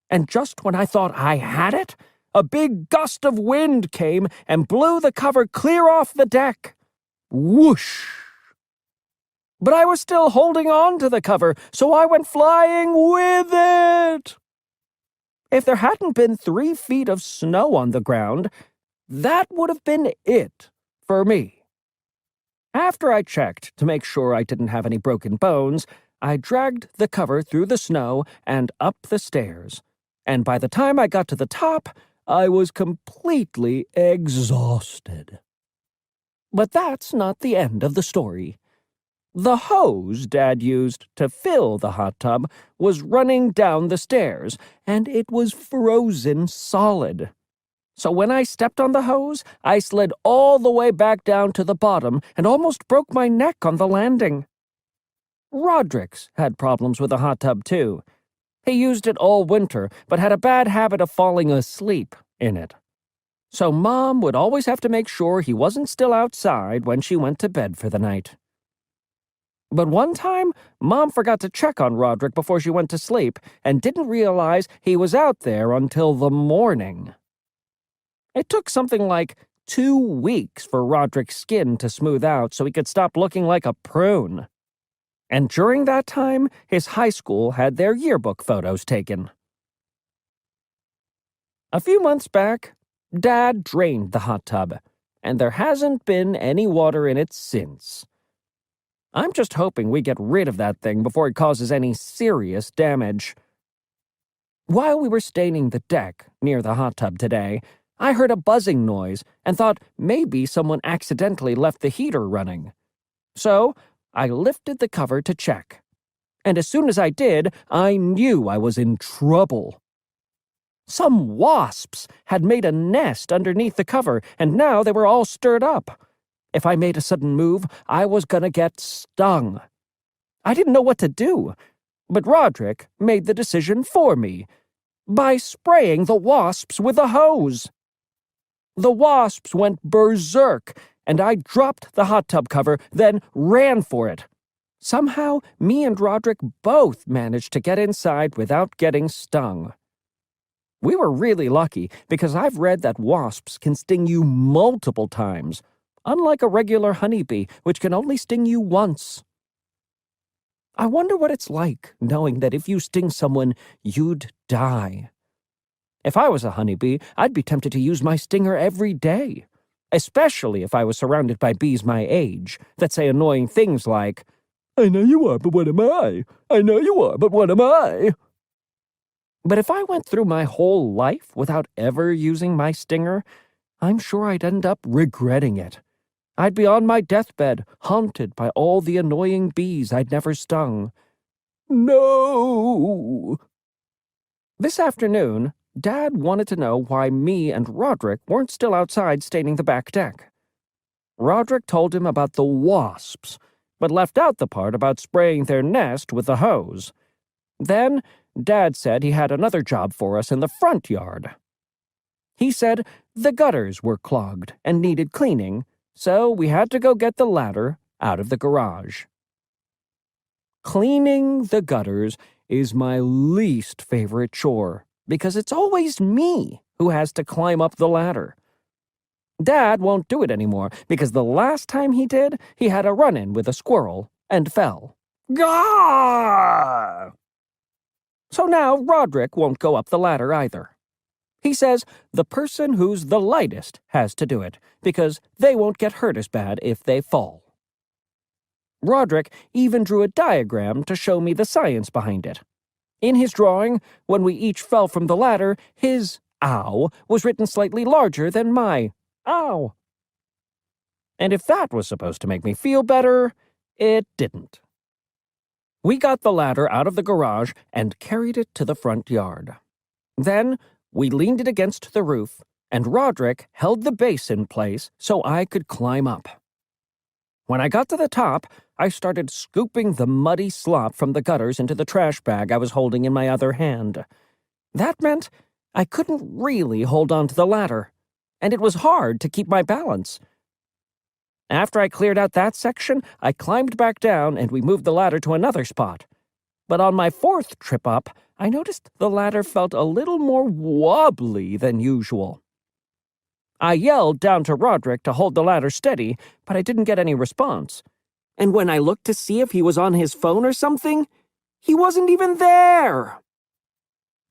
And just when I thought I had it, a big gust of wind came and blew the cover clear off the deck. Whoosh! But I was still holding on to the cover, so I went flying with it. If there hadn't been 3 feet of snow on the ground, that would have been it for me. After I checked to make sure I didn't have any broken bones, I dragged the cover through the snow and up the stairs. And by the time I got to the top, I was completely exhausted. But that's not the end of the story. The hose Dad used to fill the hot tub was running down the stairs, and it was frozen solid. So when I stepped on the hose, I slid all the way back down to the bottom and almost broke my neck on the landing. Roderick's had problems with the hot tub, too. He used it all winter, but had a bad habit of falling asleep in it. So Mom would always have to make sure he wasn't still outside when she went to bed for the night. But one time, Mom forgot to check on Roderick before she went to sleep and didn't realize he was out there until the morning. It took something like 2 weeks for Roderick's skin to smooth out so he could stop looking like a prune. And during that time, his high school had their yearbook photos taken. A few months back, Dad drained the hot tub, and there hasn't been any water in it since. I'm just hoping we get rid of that thing before it causes any serious damage. While we were staining the deck near the hot tub today, I heard a buzzing noise and thought maybe someone accidentally left the heater running. So, I lifted the cover to check. And as soon as I did, I knew I was in trouble. Some wasps had made a nest underneath the cover, and now they were all stirred up. If I made a sudden move, I was gonna get stung. I didn't know what to do, but Roderick made the decision for me by spraying the wasps with a hose. The wasps went berserk, and I dropped the hot tub cover, then ran for it. Somehow, me and Roderick both managed to get inside without getting stung. We were really lucky because I've read that wasps can sting you multiple times, unlike a regular honeybee, which can only sting you once. I wonder what it's like knowing that if you sting someone, you'd die. If I was a honeybee, I'd be tempted to use my stinger every day, especially if I was surrounded by bees my age that say annoying things like, "I know you are, but what am I? I know you are, but what am I?" But if I went through my whole life without ever using my stinger, I'm sure I'd end up regretting it. I'd be on my deathbed, haunted by all the annoying bees I'd never stung. No! This afternoon, Dad wanted to know why me and Roderick weren't still outside staining the back deck. Roderick told him about the wasps, but left out the part about spraying their nest with the hose. Then, Dad said he had another job for us in the front yard. He said the gutters were clogged and needed cleaning, so we had to go get the ladder out of the garage. Cleaning the gutters is my least favorite chore, because it's always me who has to climb up the ladder. Dad won't do it anymore, because the last time he did, he had a run-in with a squirrel and fell. Gah! So now Roderick won't go up the ladder either. He says the person who's the lightest has to do it, because they won't get hurt as bad if they fall. Roderick even drew a diagram to show me the science behind it. In his drawing, when we each fell from the ladder, his ow was written slightly larger than my ow. And if that was supposed to make me feel better, it didn't. We got the ladder out of the garage and carried it to the front yard. Then we leaned it against the roof, and Roderick held the base in place so I could climb up. When I got to the top, I started scooping the muddy slop from the gutters into the trash bag I was holding in my other hand. That meant I couldn't really hold on to the ladder, and it was hard to keep my balance. After I cleared out that section, I climbed back down and we moved the ladder to another spot. But on my fourth trip up, I noticed the ladder felt a little more wobbly than usual. I yelled down to Roderick to hold the ladder steady, but I didn't get any response. And when I looked to see if he was on his phone or something, he wasn't even there.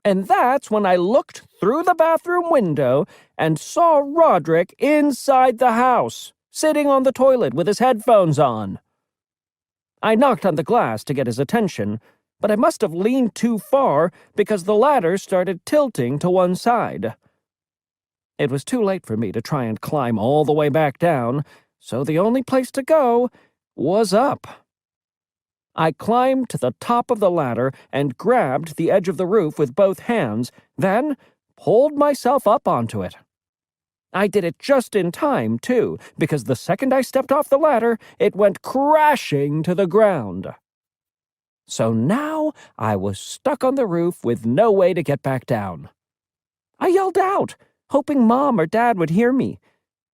And that's when I looked through the bathroom window and saw Roderick inside the house, sitting on the toilet with his headphones on. I knocked on the glass to get his attention, but I must have leaned too far because the ladder started tilting to one side. It was too late for me to try and climb all the way back down, so the only place to go was up. I climbed to the top of the ladder and grabbed the edge of the roof with both hands, then pulled myself up onto it. I did it just in time, too, because the second I stepped off the ladder, it went crashing to the ground. So now I was stuck on the roof with no way to get back down. I yelled out, hoping Mom or Dad would hear me,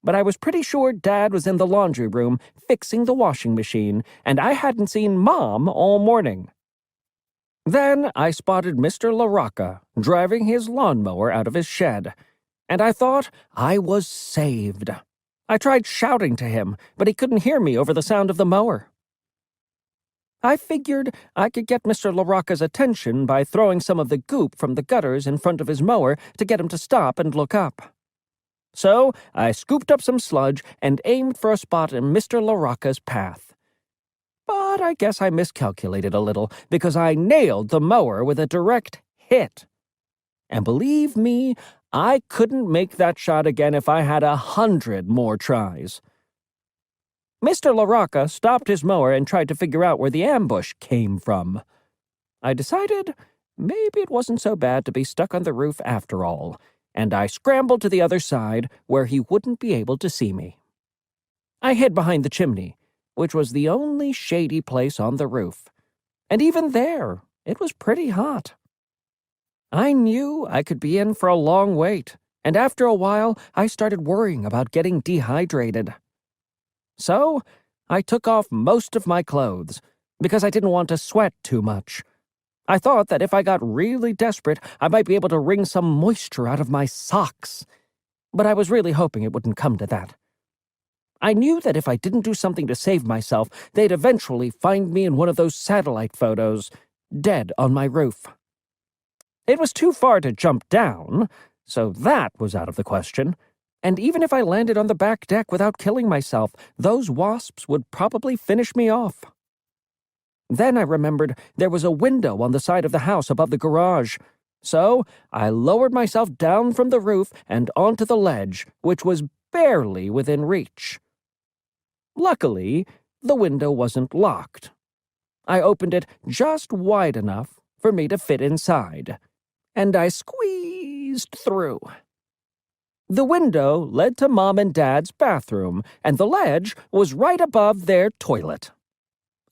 but I was pretty sure Dad was in the laundry room fixing the washing machine, and I hadn't seen Mom all morning. Then I spotted Mr. LaRocca driving his lawnmower out of his shed, and I thought I was saved. I tried shouting to him, but he couldn't hear me over the sound of the mower. I figured I could get Mr. LaRocca's attention by throwing some of the goop from the gutters in front of his mower to get him to stop and look up. So I scooped up some sludge and aimed for a spot in Mr. LaRocca's path. But I guess I miscalculated a little because I nailed the mower with a direct hit. And believe me, I couldn't make that shot again if I had 100 more tries. Mr. LaRocca stopped his mower and tried to figure out where the ambush came from. I decided maybe it wasn't so bad to be stuck on the roof after all, and I scrambled to the other side where he wouldn't be able to see me. I hid behind the chimney, which was the only shady place on the roof, and even there, it was pretty hot. I knew I could be in for a long wait, and after a while, I started worrying about getting dehydrated. So, I took off most of my clothes, because I didn't want to sweat too much. I thought that if I got really desperate, I might be able to wring some moisture out of my socks. But I was really hoping it wouldn't come to that. I knew that if I didn't do something to save myself, they'd eventually find me in one of those satellite photos, dead on my roof. It was too far to jump down, so that was out of the question. And even if I landed on the back deck without killing myself, those wasps would probably finish me off. Then I remembered there was a window on the side of the house above the garage, so I lowered myself down from the roof and onto the ledge, which was barely within reach. Luckily, the window wasn't locked. I opened it just wide enough for me to fit inside, and I squeezed through. The window led to Mom and Dad's bathroom, and the ledge was right above their toilet.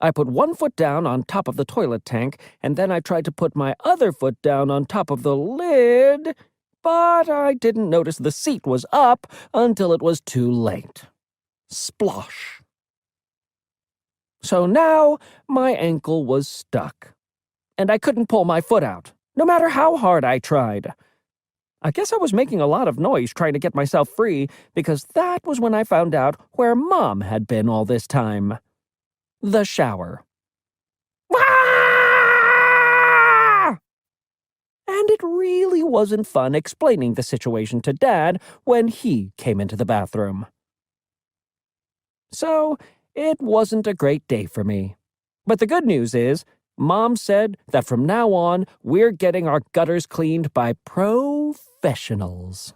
I put one foot down on top of the toilet tank, and then I tried to put my other foot down on top of the lid, but I didn't notice the seat was up until it was too late. Splosh. So now my ankle was stuck, and I couldn't pull my foot out, no matter how hard I tried. I guess I was making a lot of noise trying to get myself free, because that was when I found out where Mom had been all this time. The shower. Ah! And it really wasn't fun explaining the situation to Dad when he came into the bathroom. So, it wasn't a great day for me. But the good news is, Mom said that from now on, we're getting our gutters cleaned by professionals.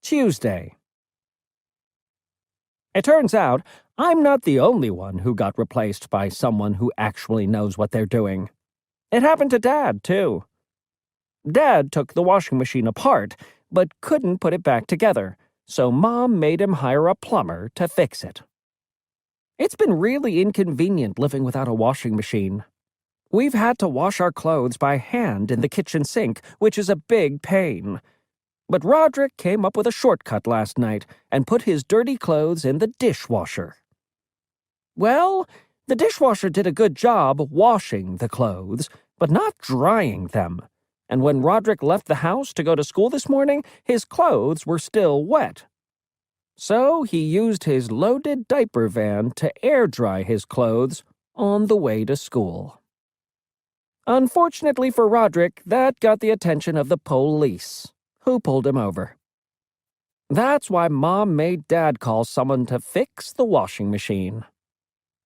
Tuesday. It turns out I'm not the only one who got replaced by someone who actually knows what they're doing. It happened to Dad, too. Dad took the washing machine apart, but couldn't put it back together, so Mom made him hire a plumber to fix it. It's been really inconvenient living without a washing machine. We've had to wash our clothes by hand in the kitchen sink, which is a big pain. But Roderick came up with a shortcut last night and put his dirty clothes in the dishwasher. Well, the dishwasher did a good job washing the clothes, but not drying them. And when Roderick left the house to go to school this morning, his clothes were still wet. So he used his loaded diaper van to air dry his clothes on the way to school. Unfortunately for Roderick, that got the attention of the police, who pulled him over. That's why Mom made Dad call someone to fix the washing machine.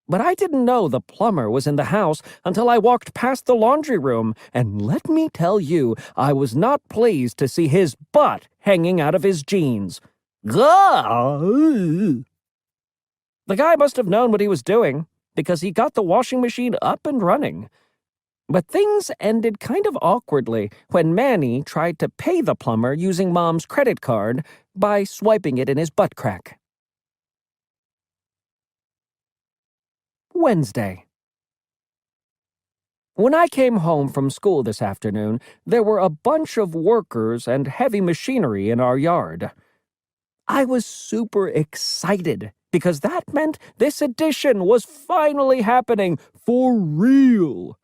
But I didn't know the plumber was in the house until I walked past the laundry room, and let me tell you, I was not pleased to see his butt hanging out of his jeans. The guy must have known what he was doing, because he got the washing machine up and running. But things ended kind of awkwardly when Manny tried to pay the plumber using Mom's credit card by swiping it in his butt crack. Wednesday. When I came home from school this afternoon, there were a bunch of workers and heavy machinery in our yard. I was super excited because that meant this addition was finally happening for real.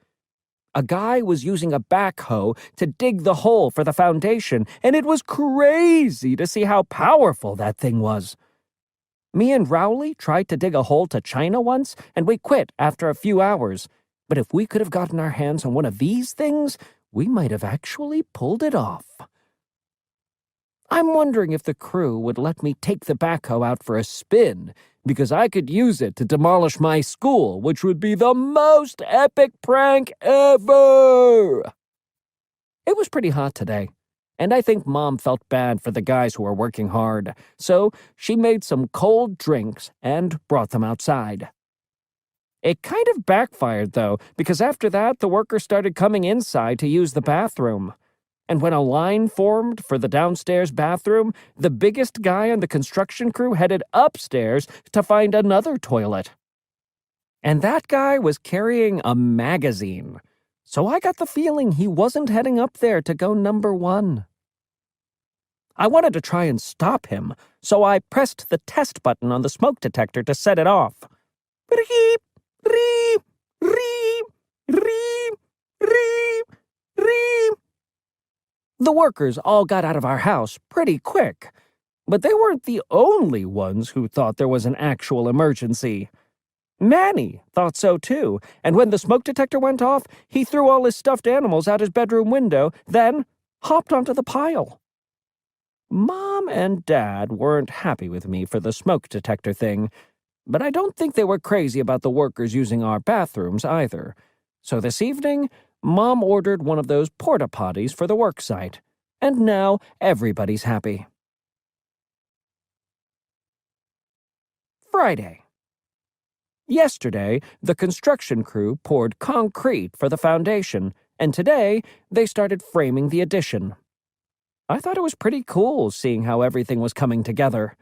A guy was using a backhoe to dig the hole for the foundation, and it was crazy to see how powerful that thing was. Me and Rowley tried to dig a hole to China once, and we quit after a few hours. But if we could have gotten our hands on one of these things, we might have actually pulled it off. I'm wondering if the crew would let me take the backhoe out for a spin, because I could use it to demolish my school, which would be the most epic prank ever! It was pretty hot today, and I think Mom felt bad for the guys who were working hard, so she made some cold drinks and brought them outside. It kind of backfired, though, because after that, the workers started coming inside to use the bathroom. And when a line formed for the downstairs bathroom, the biggest guy on the construction crew headed upstairs to find another toilet. And that guy was carrying a magazine, so I got the feeling he wasn't heading up there to go number one. I wanted to try and stop him, so I pressed the test button on the smoke detector to set it off. Reep, reep, reep, reep, reep, reep. The workers all got out of our house pretty quick, but they weren't the only ones who thought there was an actual emergency. Manny thought so too, and when the smoke detector went off, he threw all his stuffed animals out his bedroom window, then hopped onto the pile. Mom and Dad weren't happy with me for the smoke detector thing, but I don't think they were crazy about the workers using our bathrooms either. So this evening, Mom ordered one of those porta potties for the work site, and now everybody's happy. Friday. Yesterday, the construction crew poured concrete for the foundation, and today they started framing the addition. I thought it was pretty cool seeing how everything was coming together.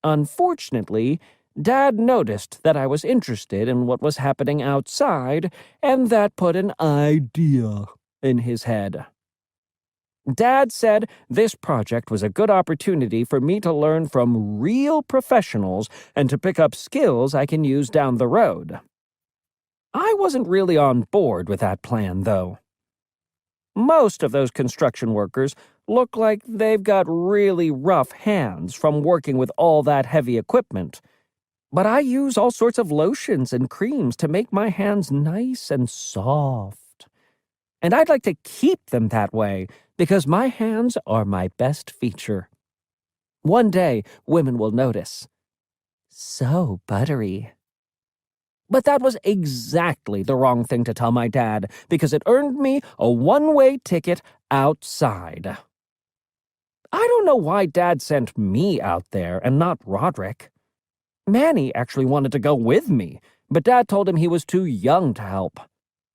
Unfortunately, Dad noticed that I was interested in what was happening outside, and that put an idea in his head. Dad said this project was a good opportunity for me to learn from real professionals and to pick up skills I can use down the road. I wasn't really on board with that plan, though. Most of those construction workers look like they've got really rough hands from working with all that heavy equipment. But I use all sorts of lotions and creams to make my hands nice and soft. And I'd like to keep them that way, because my hands are my best feature. One day, women will notice. So buttery. But that was exactly the wrong thing to tell my dad, because it earned me a one-way ticket outside. I don't know why Dad sent me out there and not Roderick. Manny actually wanted to go with me, but Dad told him he was too young to help.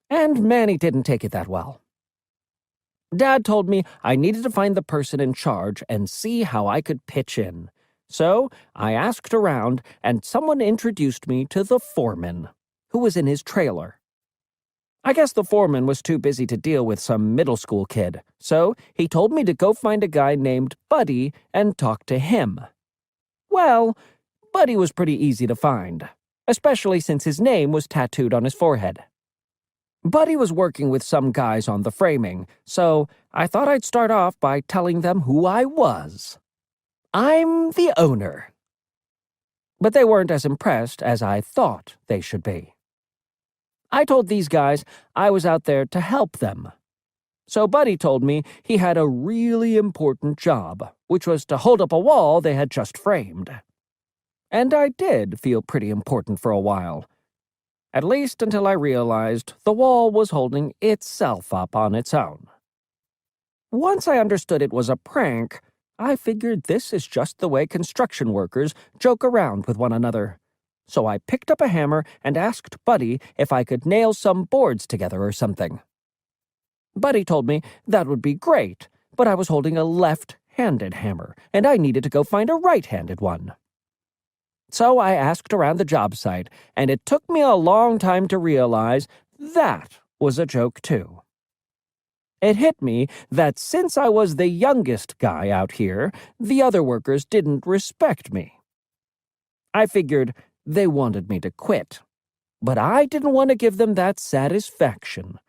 And Manny didn't take it that well. Dad told me I needed to find the person in charge and see how I could pitch in. So I asked around, and someone introduced me to the foreman, who was in his trailer. I guess the foreman was too busy to deal with some middle school kid, so he told me to go find a guy named Buddy and talk to him. Well, Buddy was pretty easy to find, especially since his name was tattooed on his forehead. Buddy was working with some guys on the framing, so I thought I'd start off by telling them who I was. I'm the owner. But they weren't as impressed as I thought they should be. I told these guys I was out there to help them. So Buddy told me he had a really important job, which was to hold up a wall they had just framed. And I did feel pretty important for a while. At least until I realized the wall was holding itself up on its own. Once I understood it was a prank, I figured this is just the way construction workers joke around with one another. So I picked up a hammer and asked Buddy if I could nail some boards together or something. Buddy told me that would be great, but I was holding a left-handed hammer, and I needed to go find a right-handed one. So I asked around the job site, and it took me a long time to realize that was a joke too. It hit me that since I was the youngest guy out here, the other workers didn't respect me. I figured they wanted me to quit, but I didn't want to give them that satisfaction.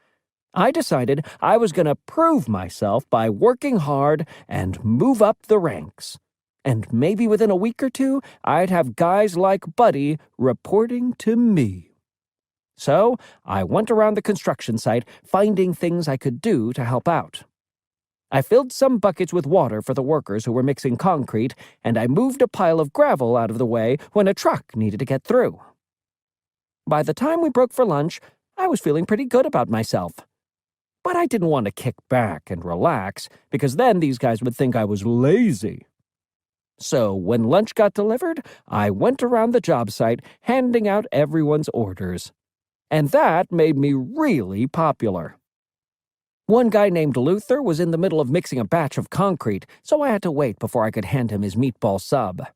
I decided I was going to prove myself by working hard and move up the ranks. And maybe within a week or two, I'd have guys like Buddy reporting to me. So I went around the construction site, finding things I could do to help out. I filled some buckets with water for the workers who were mixing concrete, and I moved a pile of gravel out of the way when a truck needed to get through. By the time we broke for lunch, I was feeling pretty good about myself. But I didn't want to kick back and relax, because then these guys would think I was lazy. So when lunch got delivered, I went around the job site handing out everyone's orders. And that made me really popular. One guy named Luther was in the middle of mixing a batch of concrete, so I had to wait before I could hand him his meatball sub.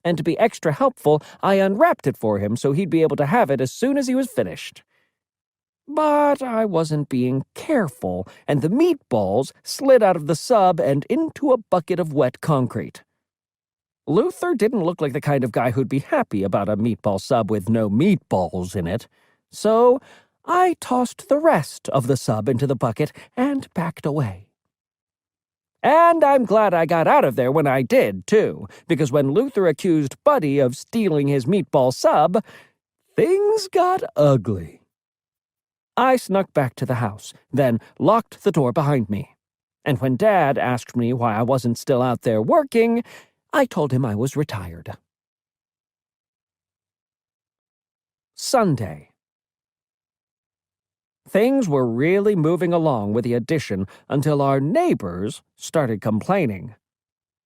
And to be extra helpful, I unwrapped it for him so he'd be able to have it as soon as he was finished. But I wasn't being careful, and the meatballs slid out of the sub and into a bucket of wet concrete. Luther didn't look like the kind of guy who'd be happy about a meatball sub with no meatballs in it, so I tossed the rest of the sub into the bucket and backed away. And I'm glad I got out of there when I did, too, because when Luther accused Buddy of stealing his meatball sub, things got ugly. I snuck back to the house, then locked the door behind me. And when Dad asked me why I wasn't still out there working, I told him I was retired. Sunday. Things were really moving along with the addition until our neighbors started complaining.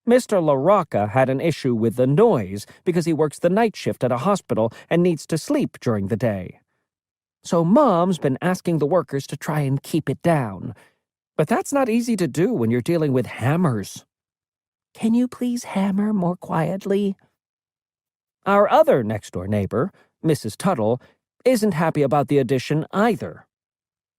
Mr. LaRocca had an issue with the noise because he works the night shift at a hospital and needs to sleep during the day. So Mom's been asking the workers to try and keep it down. But that's not easy to do when you're dealing with hammers. Can you please hammer more quietly? Our other next-door neighbor, Mrs. Tuttle, isn't happy about the addition either.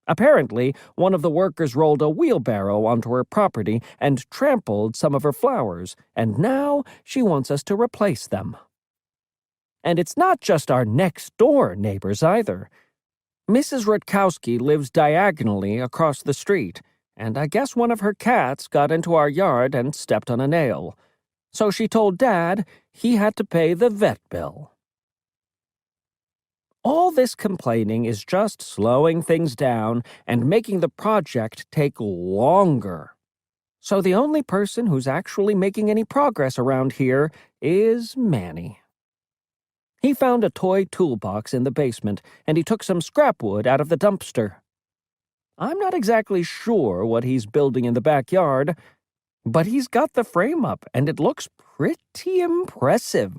Apparently, one of the workers rolled a wheelbarrow onto her property and trampled some of her flowers, and now she wants us to replace them. And it's not just our next-door neighbors either. Mrs. Rutkowski lives diagonally across the street, and I guess one of her cats got into our yard and stepped on a nail. So she told Dad he had to pay the vet bill. All this complaining is just slowing things down and making the project take longer. So the only person who's actually making any progress around here is Manny. He found a toy toolbox in the basement, and he took some scrap wood out of the dumpster. I'm not exactly sure what he's building in the backyard, but he's got the frame up, and it looks pretty impressive.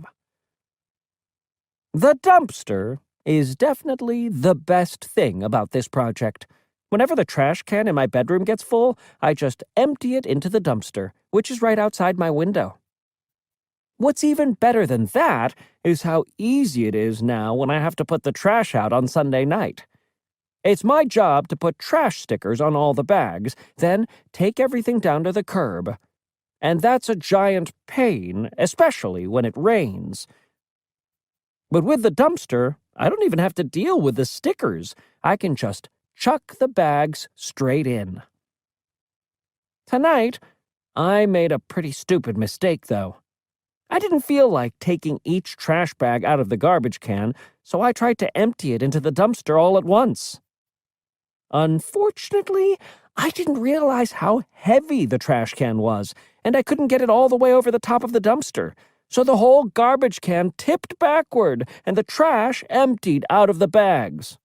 The dumpster is definitely the best thing about this project. Whenever the trash can in my bedroom gets full, I just empty it into the dumpster, which is right outside my window. What's even better than that is how easy it is now when I have to put the trash out on Sunday night. It's my job to put trash stickers on all the bags, then take everything down to the curb. And that's a giant pain, especially when it rains. But with the dumpster, I don't even have to deal with the stickers. I can just chuck the bags straight in. Tonight, I made a pretty stupid mistake, though. I didn't feel like taking each trash bag out of the garbage can, so I tried to empty it into the dumpster all at once. Unfortunately, I didn't realize how heavy the trash can was, and I couldn't get it all the way over the top of the dumpster, so the whole garbage can tipped backward and the trash emptied out of the bags.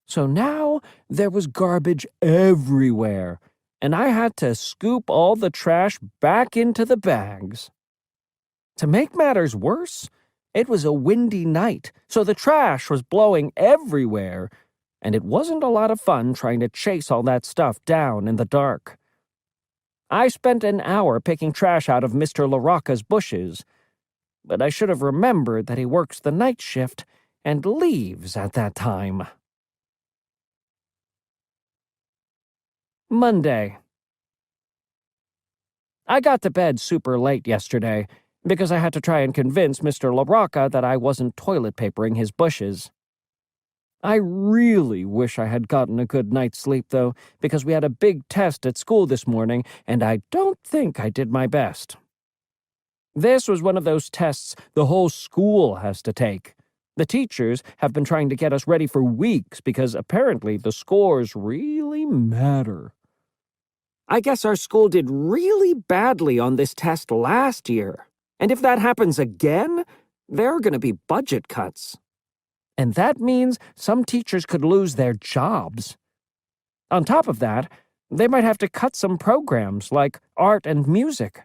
So now there was garbage everywhere, and I had to scoop all the trash back into the bags. To make matters worse, it was a windy night, so the trash was blowing everywhere, and it wasn't a lot of fun trying to chase all that stuff down in the dark. I spent an hour picking trash out of Mr. LaRocca's bushes, but I should have remembered that he works the night shift and leaves at that time. Monday. I got to bed super late yesterday, because I had to try and convince Mr. LaRocca that I wasn't toilet papering his bushes. I really wish I had gotten a good night's sleep, though, because we had a big test at school this morning, and I don't think I did my best. This was one of those tests the whole school has to take. The teachers have been trying to get us ready for weeks because apparently the scores really matter. I guess our school did really badly on this test last year, and if that happens again, there are going to be budget cuts. And that means some teachers could lose their jobs. On top of that, they might have to cut some programs like art and music.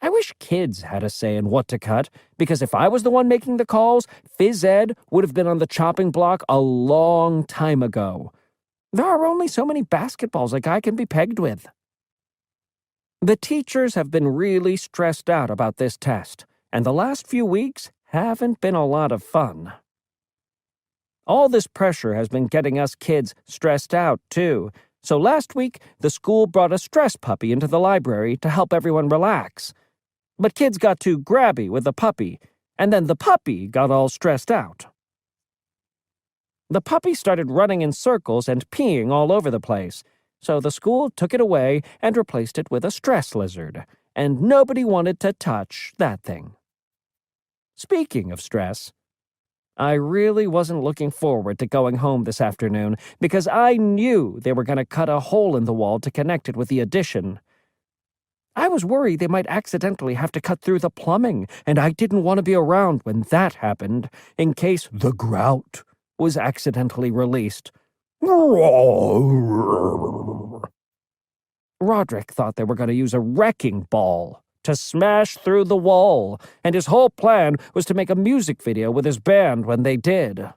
I wish kids had a say in what to cut, because if I was the one making the calls, phys ed would have been on the chopping block a long time ago. There are only so many basketballs a guy can be pegged with. The teachers have been really stressed out about this test, and the last few weeks haven't been a lot of fun. All this pressure has been getting us kids stressed out, too. So last week, the school brought a stress puppy into the library to help everyone relax. But kids got too grabby with the puppy, and then the puppy got all stressed out. The puppy started running in circles and peeing all over the place, so the school took it away and replaced it with a stress lizard, and nobody wanted to touch that thing. Speaking of stress, I really wasn't looking forward to going home this afternoon because I knew they were going to cut a hole in the wall to connect it with the addition. I was worried they might accidentally have to cut through the plumbing, and I didn't want to be around when that happened, in case the grout was accidentally released. Roderick thought they were going to use a wrecking ball to smash through the wall, and his whole plan was to make a music video with his band when they did.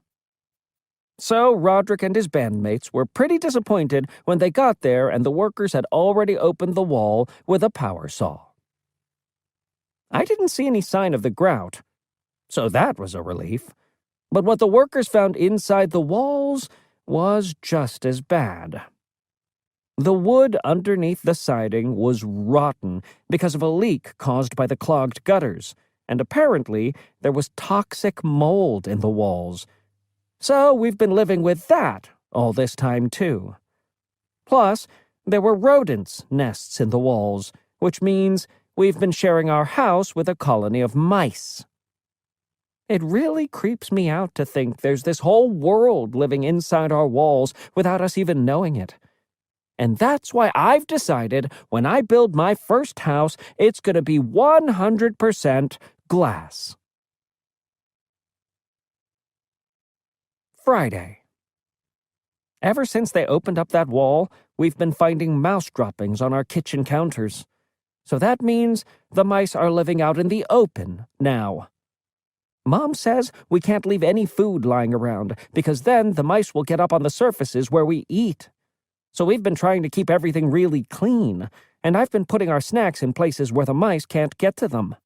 So Roderick and his bandmates were pretty disappointed when they got there and the workers had already opened the wall with a power saw. I didn't see any sign of the grout, so that was a relief. But what the workers found inside the walls was just as bad. The wood underneath the siding was rotten because of a leak caused by the clogged gutters, and apparently there was toxic mold in the walls. So we've been living with that all this time, too. Plus, there were rodents' nests in the walls, which means we've been sharing our house with a colony of mice. It really creeps me out to think there's this whole world living inside our walls without us even knowing it. And that's why I've decided when I build my first house, it's going to be 100% glass. Friday. Ever since they opened up that wall, we've been finding mouse droppings on our kitchen counters. So that means the mice are living out in the open now. Mom says we can't leave any food lying around because then the mice will get up on the surfaces where we eat. So we've been trying to keep everything really clean, and I've been putting our snacks in places where the mice can't get to them.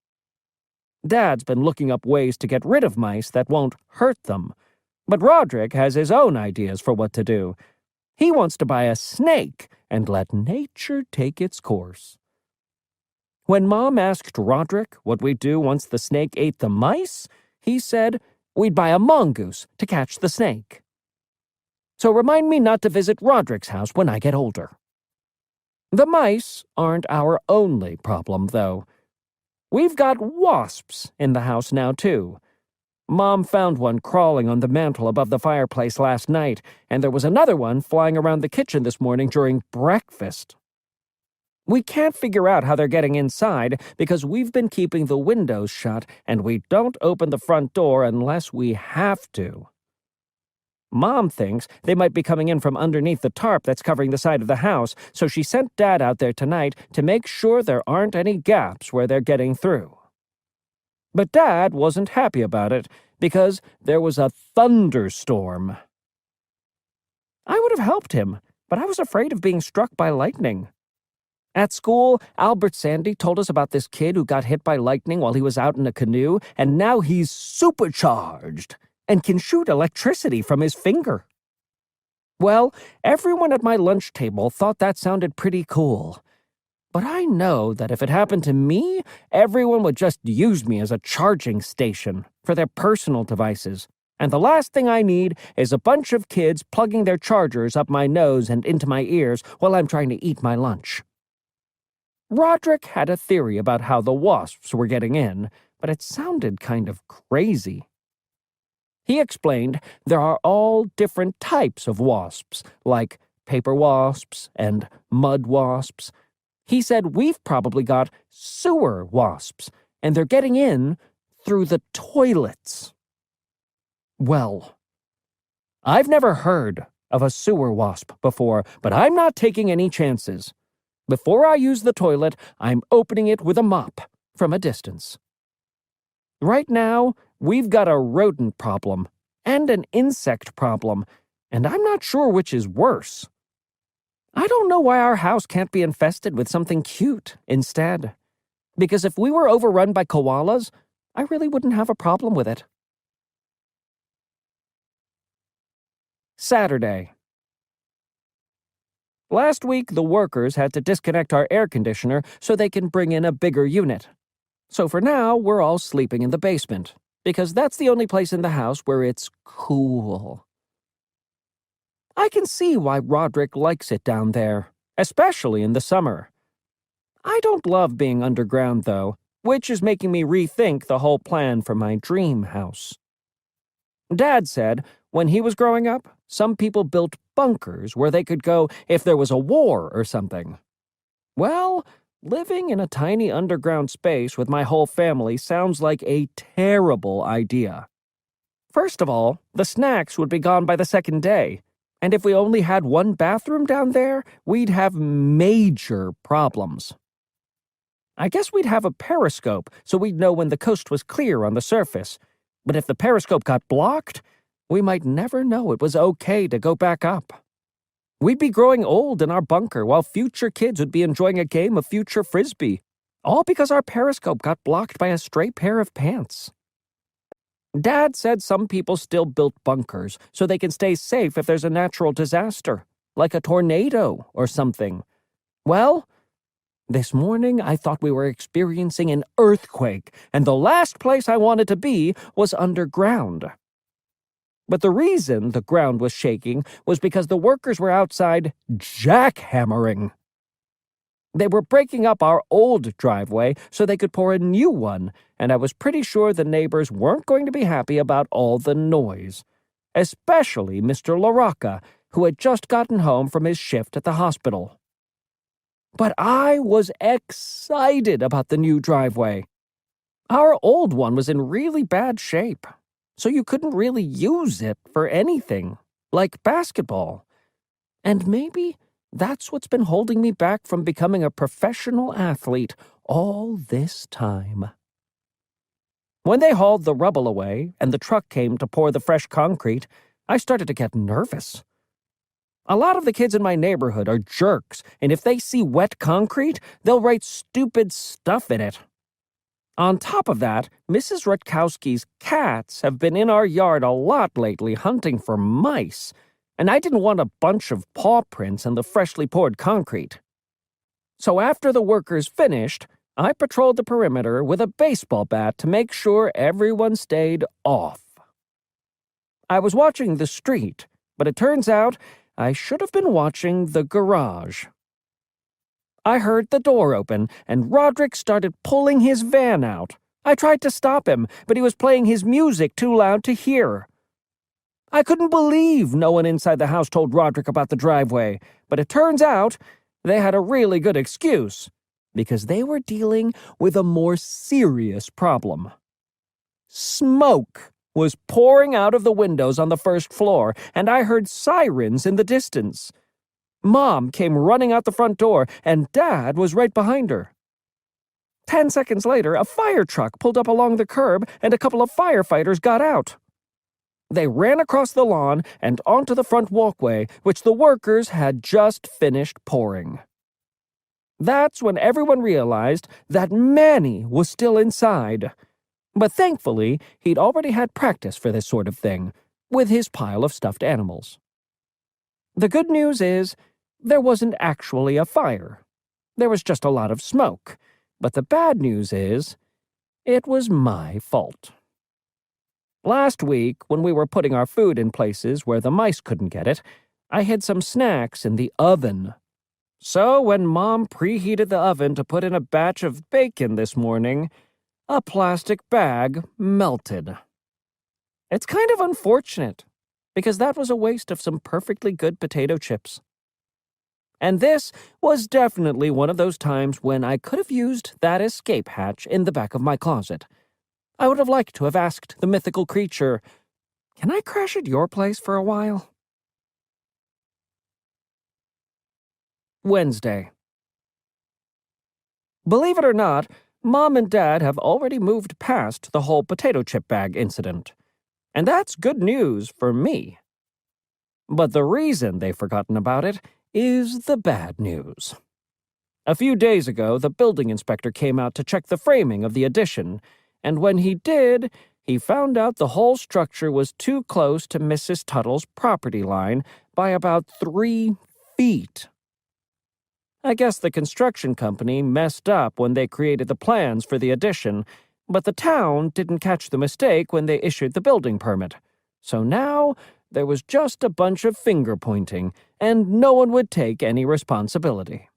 Dad's been looking up ways to get rid of mice that won't hurt them, but Roderick has his own ideas for what to do. He wants to buy a snake and let nature take its course. When Mom asked Roderick what we'd do once the snake ate the mice, he said we'd buy a mongoose to catch the snake. So remind me not to visit Roderick's house when I get older. The mice aren't our only problem, though. We've got wasps in the house now, too. Mom found one crawling on the mantel above the fireplace last night, and there was another one flying around the kitchen this morning during breakfast. We can't figure out how they're getting inside because we've been keeping the windows shut, and we don't open the front door unless we have to. Mom thinks they might be coming in from underneath the tarp that's covering the side of the house, so she sent Dad out there tonight to make sure there aren't any gaps where they're getting through. But Dad wasn't happy about it because there was a thunderstorm. I would have helped him, but I was afraid of being struck by lightning. At school, Albert Sandy told us about this kid who got hit by lightning while he was out in a canoe, and now he's supercharged and can shoot electricity from his finger. Well, everyone at my lunch table thought that sounded pretty cool. But I know that if it happened to me, everyone would just use me as a charging station for their personal devices, And the last thing I need is a bunch of kids plugging their chargers up my nose and into my ears while I'm trying to eat my lunch. Roderick had a theory about how the wasps were getting in, but it sounded kind of crazy. He explained there are all different types of wasps, like paper wasps and mud wasps. He said we've probably got sewer wasps, and they're getting in through the toilets. Well, I've never heard of a sewer wasp before, but I'm not taking any chances. Before I use the toilet, I'm opening it with a mop from a distance. Right now, we've got a rodent problem and an insect problem, and I'm not sure which is worse. I don't know why our house can't be infested with something cute instead. Because if we were overrun by koalas, I really wouldn't have a problem with it. Saturday. Last week, the workers had to disconnect our air conditioner so they can bring in a bigger unit. So for now, we're all sleeping in the basement, because that's the only place in the house where it's cool. I can see why Roderick likes it down there, especially in the summer. I don't love being underground, though, which is making me rethink the whole plan for my dream house. Dad said when he was growing up, some people built bunkers where they could go if there was a war or something. Well, living in a tiny underground space with my whole family sounds like a terrible idea. First of all, the snacks would be gone by the second day, and if we only had one bathroom down there, we'd have major problems. I guess we'd have a periscope so we'd know when the coast was clear on the surface, but if the periscope got blocked, we might never know it was okay to go back up. We'd be growing old in our bunker while future kids would be enjoying a game of future frisbee, all because our periscope got blocked by a stray pair of pants. Dad said some people still built bunkers so they can stay safe if there's a natural disaster, like a tornado or something. Well, this morning I thought we were experiencing an earthquake, and the last place I wanted to be was underground. But the reason the ground was shaking was because the workers were outside jackhammering. They were breaking up our old driveway so they could pour a new one, and I was pretty sure the neighbors weren't going to be happy about all the noise, especially Mr. LaRocca, who had just gotten home from his shift at the hospital. But I was excited about the new driveway. Our old one was in really bad shape, so you couldn't really use it for anything, like basketball. And maybe that's what's been holding me back from becoming a professional athlete all this time. When they hauled the rubble away and the truck came to pour the fresh concrete, I started to get nervous. A lot of the kids in my neighborhood are jerks, and if they see wet concrete, they'll write stupid stuff in it. On top of that, Mrs. Rutkowski's cats have been in our yard a lot lately hunting for mice, and I didn't want a bunch of paw prints in the freshly poured concrete. So after the workers finished, I patrolled the perimeter with a baseball bat to make sure everyone stayed off. I was watching the street, but it turns out I should have been watching the garage. I heard the door open, and Roderick started pulling his van out. I tried to stop him, but he was playing his music too loud to hear. I couldn't believe no one inside the house told Roderick about the driveway, but it turns out they had a really good excuse, because they were dealing with a more serious problem. Smoke was pouring out of the windows on the first floor, and I heard sirens in the distance. Mom came running out the front door, and Dad was right behind her. 10 seconds later, a fire truck pulled up along the curb, and a couple of firefighters got out. They ran across the lawn and onto the front walkway, which the workers had just finished pouring. That's when everyone realized that Manny was still inside. But thankfully, he'd already had practice for this sort of thing, with his pile of stuffed animals. The good news is, there wasn't actually a fire. There was just a lot of smoke. But the bad news is, it was my fault. Last week, when we were putting our food in places where the mice couldn't get it, I hid some snacks in the oven. So when Mom preheated the oven to put in a batch of bacon this morning, a plastic bag melted. It's kind of unfortunate, because that was a waste of some perfectly good potato chips. And this was definitely one of those times when I could have used that escape hatch in the back of my closet. I would have liked to have asked the mythical creature, "Can I crash at your place for a while?" Wednesday. Believe it or not, Mom and Dad have already moved past the whole potato chip bag incident. And that's good news for me. But the reason they've forgotten about it is the bad news. A few days ago, the building inspector came out to check the framing of the addition, and when he did, he found out the whole structure was too close to Mrs. Tuttle's property line by about 3 feet. I guess the construction company messed up when they created the plans for the addition, but the town didn't catch the mistake when they issued the building permit. So now there was just a bunch of finger-pointing, and no one would take any responsibility.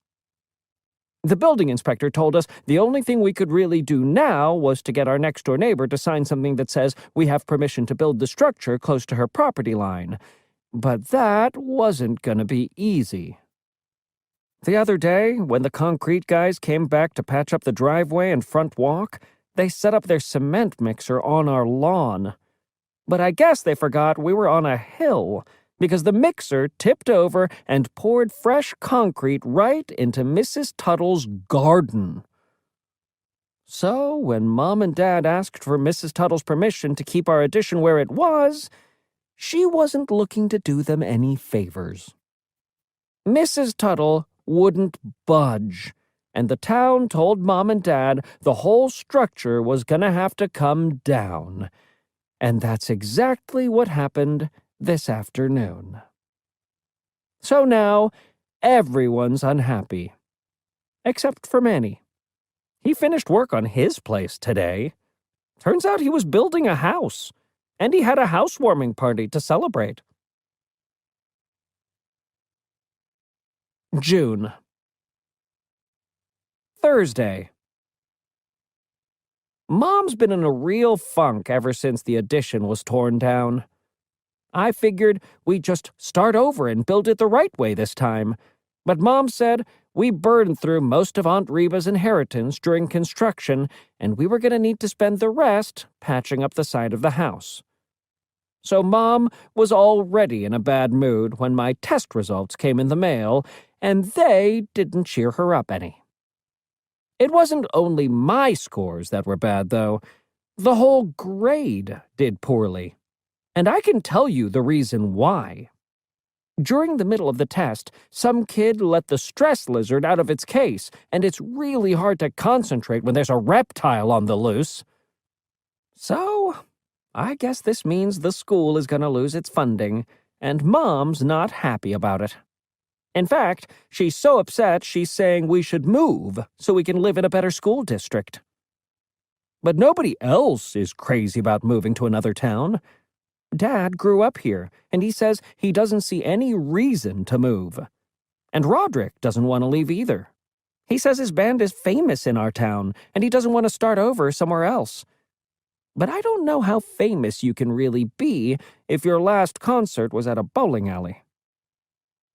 The building inspector told us the only thing we could really do now was to get our next-door neighbor to sign something that says we have permission to build the structure close to her property line. But that wasn't going to be easy. The other day, when the concrete guys came back to patch up the driveway and front walk, they set up their cement mixer on our lawn. But I guess they forgot we were on a hill, because the mixer tipped over and poured fresh concrete right into Mrs. Tuttle's garden. So, when Mom and Dad asked for Mrs. Tuttle's permission to keep our addition where it was, she wasn't looking to do them any favors. Mrs. Tuttle wouldn't budge, and the town told Mom and Dad the whole structure was gonna have to come down. And that's exactly what happened this afternoon. So now, everyone's unhappy. Except for Manny. He finished work on his place today. Turns out he was building a house, and he had a housewarming party to celebrate. June. Thursday. Mom's been in a real funk ever since the addition was torn down. I figured we'd just start over and build it the right way this time, but Mom said we burned through most of Aunt Reba's inheritance during construction, and we were going to need to spend the rest patching up the side of the house. So Mom was already in a bad mood when my test results came in the mail, and they didn't cheer her up any. It wasn't only my scores that were bad, though. The whole grade did poorly. And I can tell you the reason why. During the middle of the test, some kid let the stress lizard out of its case, and it's really hard to concentrate when there's a reptile on the loose. So, I guess this means the school is going to lose its funding, and Mom's not happy about it. In fact, she's so upset she's saying we should move so we can live in a better school district. But nobody else is crazy about moving to another town. Dad grew up here, and he says he doesn't see any reason to move. And Roderick doesn't want to leave either. He says his band is famous in our town, and he doesn't want to start over somewhere else. But I don't know how famous you can really be if your last concert was at a bowling alley.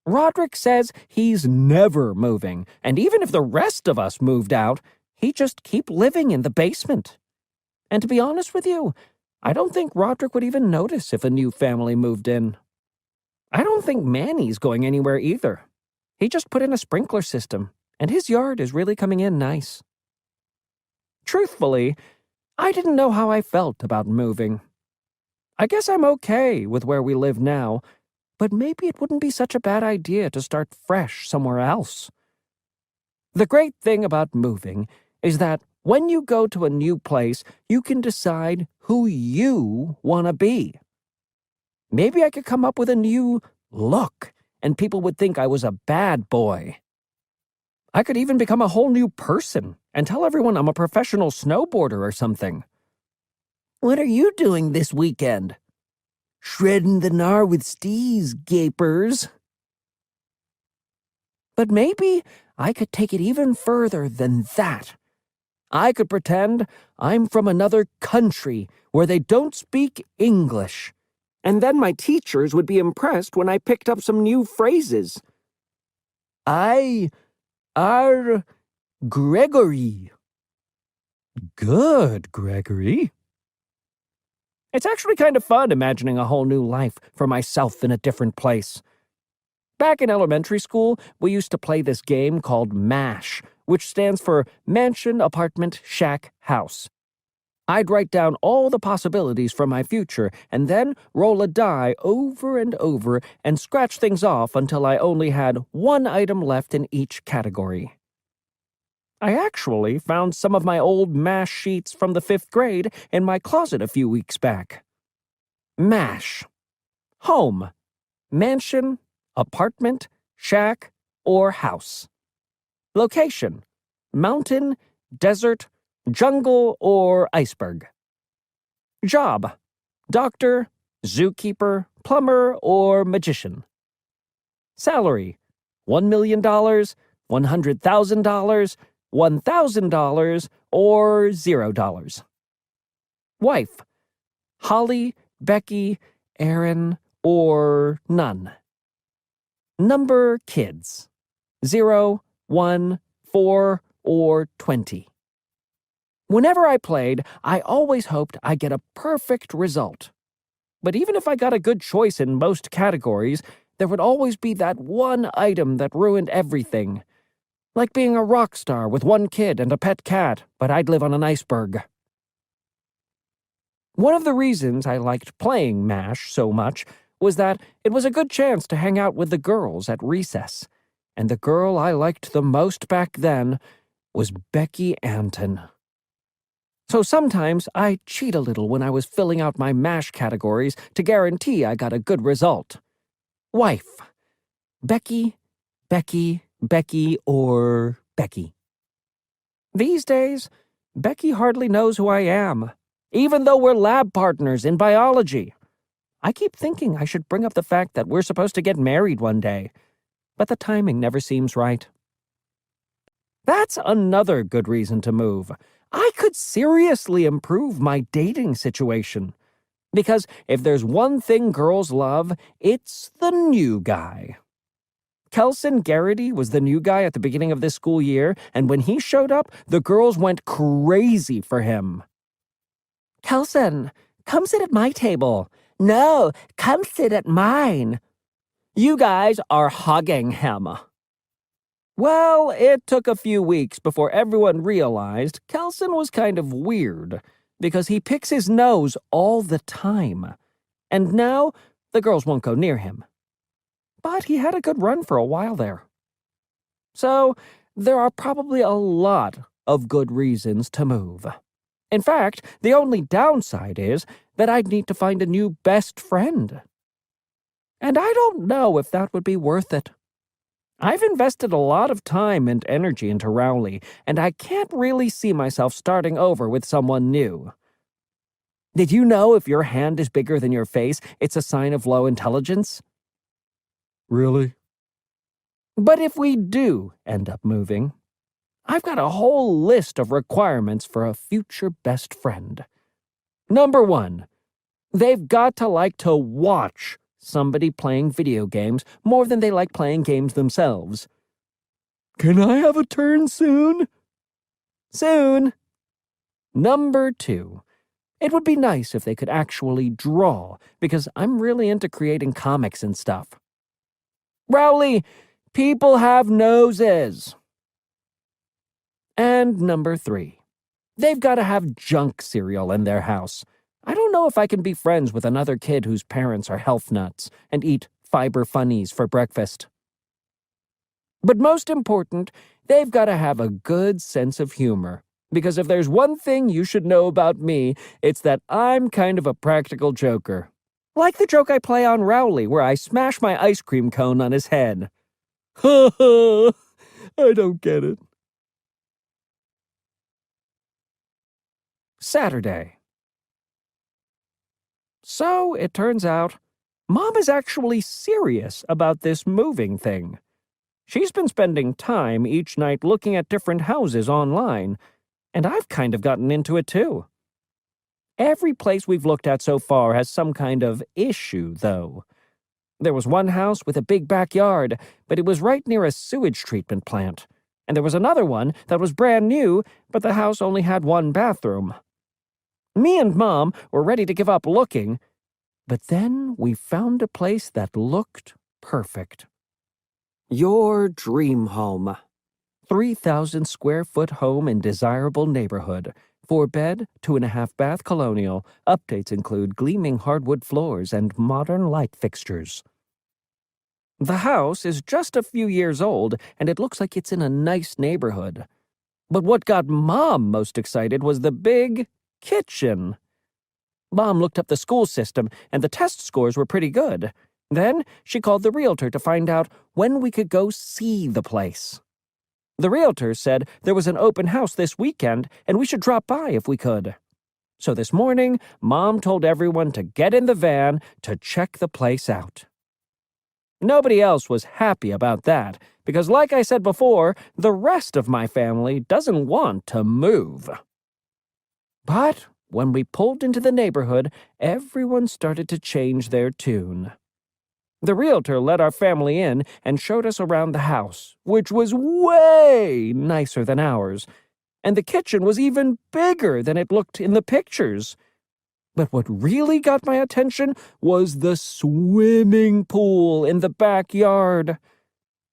Roderick says he's never moving, and even if the rest of us moved out, he'd just keep living in the basement. And to be honest with you, I don't think Roderick would even notice if a new family moved in. I don't think Manny's going anywhere either. He just put in a sprinkler system, and his yard is really coming in nice. Truthfully, I didn't know how I felt about moving. I guess I'm okay with where we live now, but maybe it wouldn't be such a bad idea to start fresh somewhere else. The great thing about moving is that when you go to a new place, you can decide who you want to be. Maybe I could come up with a new look, and people would think I was a bad boy. I could even become a whole new person and tell everyone I'm a professional snowboarder or something. What are you doing this weekend? Shredding the gnar with stees, gapers. But maybe I could take it even further than that. I could pretend I'm from another country where they don't speak English. And then my teachers would be impressed when I picked up some new phrases. I are Gregory. Good, Gregory. It's actually kind of fun imagining a whole new life for myself in a different place. Back in elementary school, we used to play this game called MASH, which stands for Mansion, Apartment, Shack, House. I'd write down all the possibilities for my future and then roll a die over and over and scratch things off until I only had one item left in each category. I actually found some of my old MASH sheets from the 5th grade in my closet a few weeks back. MASH. Home. Mansion, apartment, shack, or house. Location. Mountain, desert, jungle, or iceberg. Job. Doctor, zookeeper, plumber, or magician. Salary. $1 million, $100,000, $1,000, or $0. Wife. Holly, Becky, Aaron, or none. Number kids. 0, 1, 4, or 20. Whenever I played, I always hoped I'd get a perfect result. But even if I got a good choice in most categories, there would always be that one item that ruined everything. Like being a rock star with one kid and a pet cat, but I'd live on an iceberg. One of the reasons I liked playing MASH so much was that it was a good chance to hang out with the girls at recess. And the girl I liked the most back then was Becky Anton. So sometimes I cheat a little when I was filling out my MASH categories to guarantee I got a good result. Wife. Becky, Becky, Becky, or Becky. These days, Becky hardly knows who I am, even though we're lab partners in biology. I keep thinking I should bring up the fact that we're supposed to get married one day, but the timing never seems right. That's another good reason to move. I could seriously improve my dating situation. Because if there's one thing girls love, it's the new guy. Kelson Garrity was the new guy at the beginning of this school year, and when he showed up, the girls went crazy for him. Kelson, come sit at my table. No, come sit at mine. You guys are hugging him. Well, it took a few weeks before everyone realized Kelson was kind of weird, because he picks his nose all the time. And now, the girls won't go near him. But he had a good run for a while there. So, there are probably a lot of good reasons to move. In fact, the only downside is that I'd need to find a new best friend. And I don't know if that would be worth it. I've invested a lot of time and energy into Rowley, and I can't really see myself starting over with someone new. Did you know if your hand is bigger than your face, it's a sign of low intelligence? Really? But if we do end up moving, I've got a whole list of requirements for a future best friend. Number 1, they've got to like to watch somebody playing video games more than they like playing games themselves. Can I have a turn soon? Soon. Number 2, it would be nice if they could actually draw, because I'm really into creating comics and stuff. Rowley, people have noses. And number 3, they've got to have junk cereal in their house. I don't know if I can be friends with another kid whose parents are health nuts and eat fiber funnies for breakfast. But most important, they've got to have a good sense of humor. Because if there's one thing you should know about me, it's that I'm kind of a practical joker. Like the joke I play on Rowley where I smash my ice cream cone on his head. Ha ha! I don't get it. Saturday. So it turns out, Mom is actually serious about this moving thing. She's been spending time each night looking at different houses online, and I've kind of gotten into it too. Every place we've looked at so far has some kind of issue, though. There was one house with a big backyard, but it was right near a sewage treatment plant. And there was another one that was brand new, but the house only had one bathroom. Me and Mom were ready to give up looking, but then we found a place that looked perfect. Your dream home. 3,000 square foot home in desirable neighborhood. 4-bed, 2.5-bath colonial. Updates include gleaming hardwood floors and modern light fixtures. The house is just a few years old, and it looks like it's in a nice neighborhood. But what got Mom most excited was the big kitchen. Mom looked up the school system, and the test scores were pretty good. Then she called the realtor to find out when we could go see the place. The realtor said there was an open house this weekend, and we should drop by if we could. So this morning, Mom told everyone to get in the van to check the place out. Nobody else was happy about that, because like I said before, the rest of my family doesn't want to move. But when we pulled into the neighborhood, everyone started to change their tune. The realtor let our family in and showed us around the house, which was way nicer than ours, and the kitchen was even bigger than it looked in the pictures. But what really got my attention was the swimming pool in the backyard.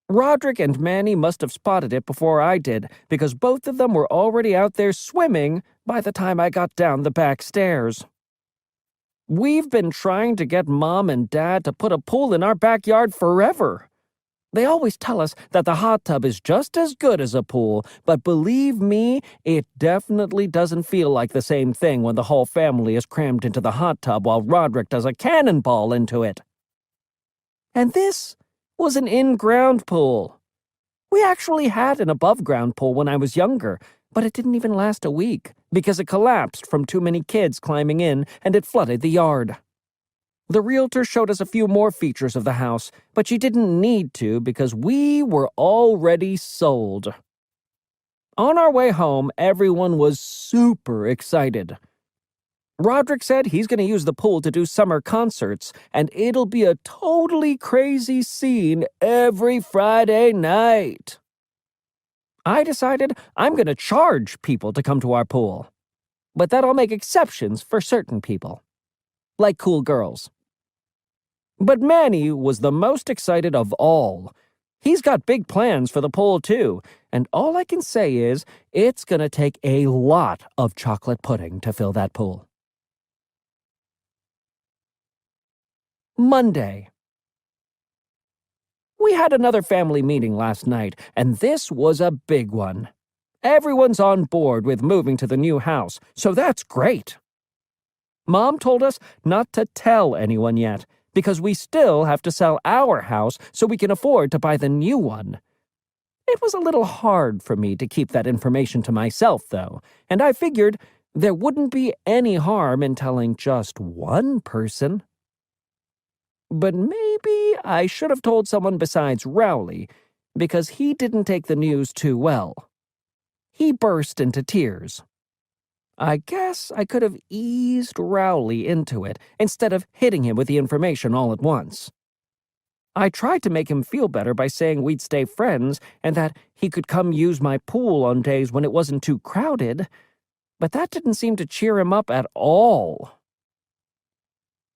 Roderick and Manny must have spotted it before I did, because both of them were already out there swimming by the time I got down the back stairs. We've been trying to get Mom and Dad to put a pool in our backyard forever. They always tell us that the hot tub is just as good as a pool, but believe me, it definitely doesn't feel like the same thing when the whole family is crammed into the hot tub while Roderick does a cannonball into it. And this was an in-ground pool. We actually had an above-ground pool when I was younger, but it didn't even last a week because it collapsed from too many kids climbing in and it flooded the yard. The realtor showed us a few more features of the house, but she didn't need to because we were already sold. On our way home, everyone was super excited. Roderick said he's going to use the pool to do summer concerts, and it'll be a totally crazy scene every Friday night. I decided I'm going to charge people to come to our pool, but that I'll make exceptions for certain people, like cool girls. But Manny was the most excited of all. He's got big plans for the pool, too, and all I can say is it's going to take a lot of chocolate pudding to fill that pool. Monday. We had another family meeting last night, and this was a big one. Everyone's on board with moving to the new house, so that's great. Mom told us not to tell anyone yet, because we still have to sell our house so we can afford to buy the new one. It was a little hard for me to keep that information to myself, though, and I figured there wouldn't be any harm in telling just one person. But maybe I should have told someone besides Rowley, because he didn't take the news too well. He burst into tears. I guess I could have eased Rowley into it instead of hitting him with the information all at once. I tried to make him feel better by saying we'd stay friends and that he could come use my pool on days when it wasn't too crowded, but that didn't seem to cheer him up at all.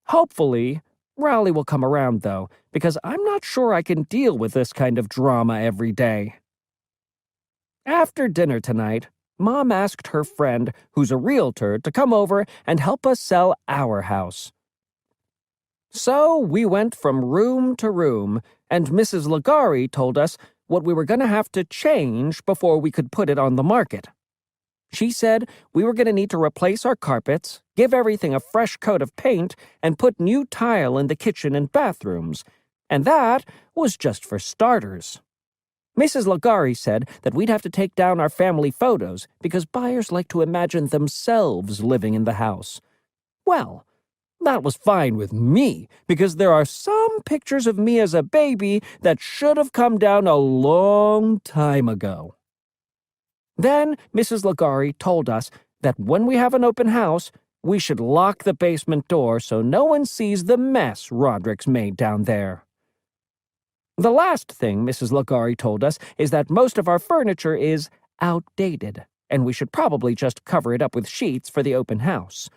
Hopefully, Rowley will come around, though, because I'm not sure I can deal with this kind of drama every day. After dinner tonight, Mom asked her friend, who's a realtor, to come over and help us sell our house. So we went from room to room, and Mrs. Ligari told us what we were going to have to change before we could put it on the market. She said we were going to need to replace our carpets, give everything a fresh coat of paint, and put new tile in the kitchen and bathrooms, and that was just for starters. Mrs. Ligari said that we'd have to take down our family photos because buyers like to imagine themselves living in the house. Well, That was fine with me, because there are some pictures of me as a baby that should have come down a long time ago. Then Mrs. Ligari told us that when we have an open house, we should lock the basement door so no one sees the mess Roderick's made down there. The last thing Mrs. Ligari told us is that most of our furniture is outdated, and we should probably just cover it up with sheets for the open house.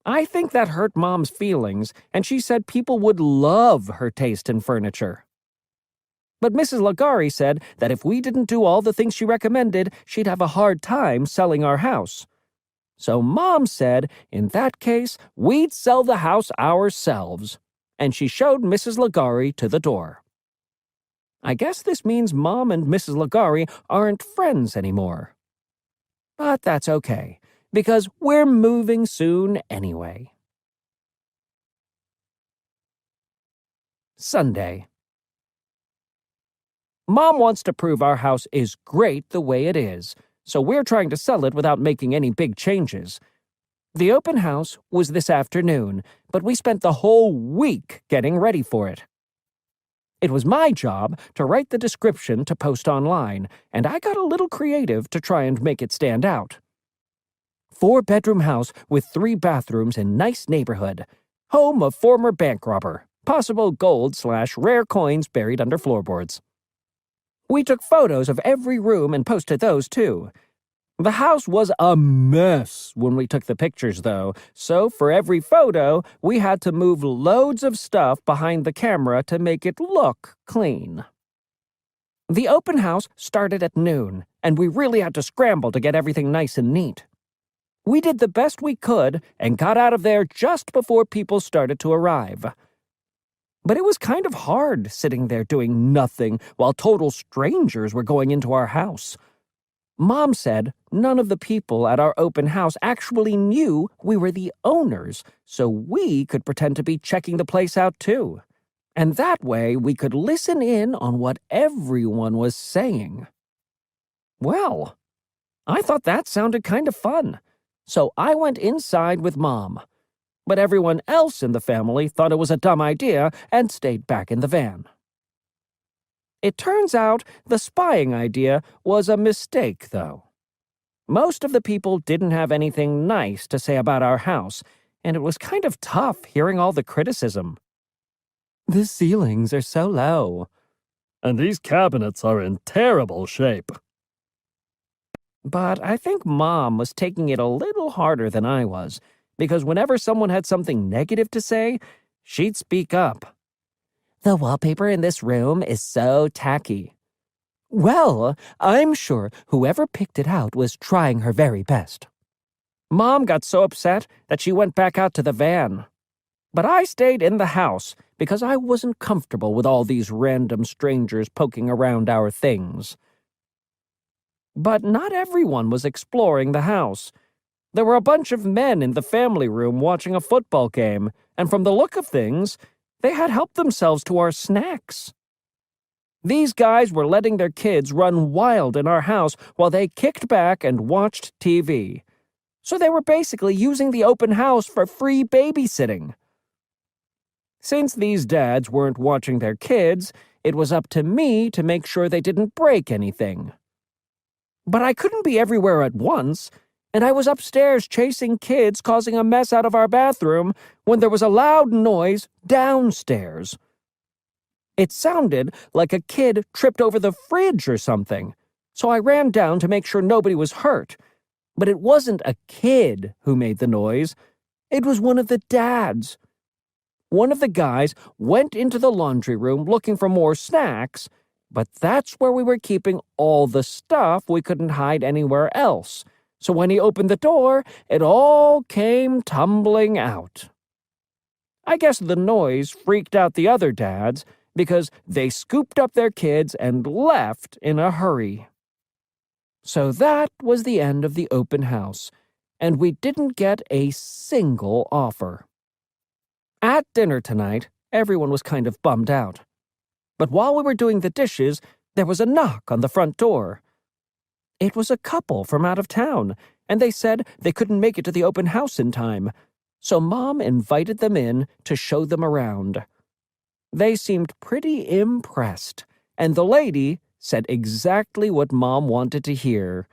I think that hurt Mom's feelings, and she said people would love her taste in furniture. But Mrs. Ligari said that if we didn't do all the things she recommended, she'd have a hard time selling our house. So Mom said, in that case, we'd sell the house ourselves, and she showed Mrs. Ligari to the door. I guess this means Mom and Mrs. Ligari aren't friends anymore. But that's okay, because we're moving soon anyway. Sunday. Mom wants to prove our house is great the way it is, so we're trying to sell it without making any big changes. The open house was this afternoon, but we spent the whole week getting ready for it. It was my job to write the description to post online, and I got a little creative to try and make it stand out. 4-bedroom house with 3 bathrooms in nice neighborhood. Home of former bank robber. Possible gold/rare coins buried under floorboards. We took photos of every room and posted those, too. The house was a mess when we took the pictures, though, so for every photo, we had to move loads of stuff behind the camera to make it look clean. The open house started at noon, and we really had to scramble to get everything nice and neat. We did the best we could and got out of there just before people started to arrive. But it was kind of hard sitting there doing nothing while total strangers were going into our house. Mom said none of the people at our open house actually knew we were the owners, so we could pretend to be checking the place out too. And that way we could listen in on what everyone was saying. Well, I thought that sounded kind of fun, so I went inside with Mom. But everyone else in the family thought it was a dumb idea and stayed back in the van. It turns out the spying idea was a mistake, though. Most of the people didn't have anything nice to say about our house, and it was kind of tough hearing all the criticism. The ceilings are so low. And these cabinets are in terrible shape. But I think Mom was taking it a little harder than I was, because whenever someone had something negative to say, she'd speak up. The wallpaper in this room is so tacky. Well, I'm sure whoever picked it out was trying her very best. Mom got so upset that she went back out to the van. But I stayed in the house because I wasn't comfortable with all these random strangers poking around our things. But not everyone was exploring the house. There were a bunch of men in the family room watching a football game, and from the look of things, they had helped themselves to our snacks. These guys were letting their kids run wild in our house while they kicked back and watched TV. So they were basically using the open house for free babysitting. Since these dads weren't watching their kids, it was up to me to make sure they didn't break anything. But I couldn't be everywhere at once, and I was upstairs chasing kids causing a mess out of our bathroom when there was a loud noise downstairs. It sounded like a kid tripped over the fridge or something, so I ran down to make sure nobody was hurt. But it wasn't a kid who made the noise. It was one of the dads. One of the guys went into the laundry room looking for more snacks, but that's where we were keeping all the stuff we couldn't hide anywhere else. So when he opened the door, it all came tumbling out. I guess the noise freaked out the other dads because they scooped up their kids and left in a hurry. So that was the end of the open house, and we didn't get a single offer. At dinner tonight, everyone was kind of bummed out. But while we were doing the dishes, there was a knock on the front door. It was a couple from out of town, and they said they couldn't make it to the open house in time. so Mom invited them in to show them around. They seemed pretty impressed, and the lady said exactly what Mom wanted to hear.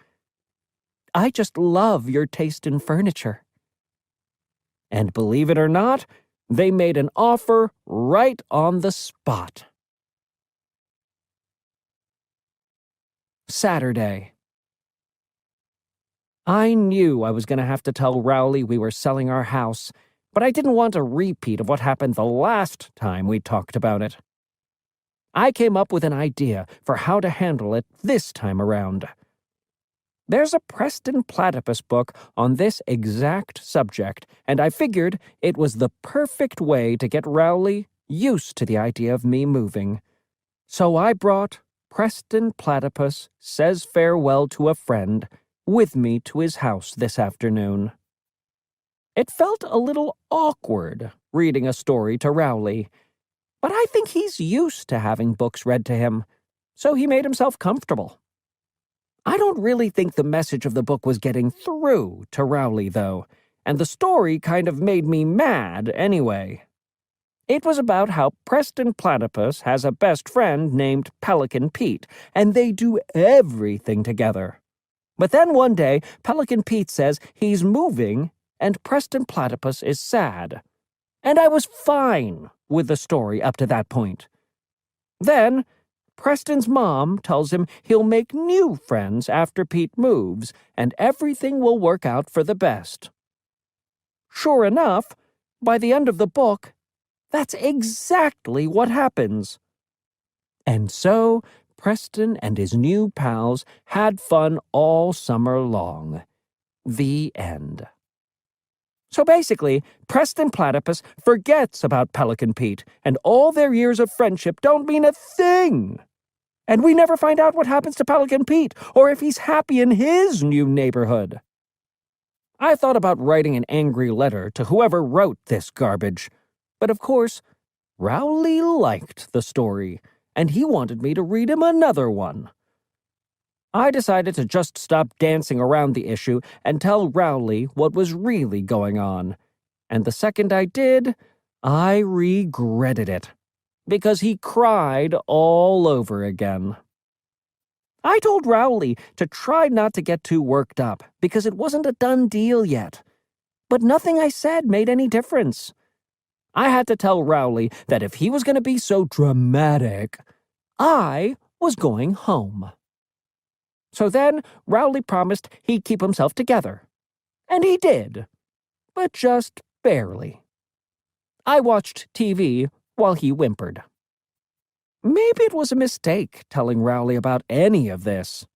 "I just love your taste in furniture." And believe it or not, they made an offer right on the spot. Saturday. I knew I was going to have to tell Rowley we were selling our house, but I didn't want a repeat of what happened the last time we talked about it. I came up with an idea for how to handle it this time around. There's a Preston Platypus book on this exact subject, and I figured it was the perfect way to get Rowley used to the idea of me moving. So I brought Preston Platypus Says Farewell to a Friend with me to his house this afternoon. It felt a little awkward reading a story to Rowley, but I think he's used to having books read to him, so he made himself comfortable. I don't really think the message of the book was getting through to Rowley, though, and the story kind of made me mad anyway. It was about how Preston Platypus has a best friend named Pelican Pete, and they do everything together. But then one day, Pelican Pete says he's moving, and Preston Platypus is sad. And I was fine with the story up to that point. Then, Preston's mom tells him he'll make new friends after Pete moves, and everything will work out for the best. Sure enough, by the end of the book, that's exactly what happens. And so, Preston and his new pals had fun all summer long. The end. So basically, Preston Platypus forgets about Pelican Pete, and all their years of friendship don't mean a thing. And we never find out what happens to Pelican Pete, or if he's happy in his new neighborhood. I thought about writing an angry letter to whoever wrote this garbage, but of course, Rowley liked the story, and he wanted me to read him another one. I decided to just stop dancing around the issue and tell Rowley what was really going on. And the second I did, I regretted it, because he cried all over again. I told Rowley to try not to get too worked up, because it wasn't a done deal yet. But nothing I said made any difference. I had to tell Rowley that if he was going to be so dramatic, I was going home. So then Rowley promised he'd keep himself together. And he did. But just barely. I watched TV while he whimpered. Maybe it was a mistake telling Rowley about any of this.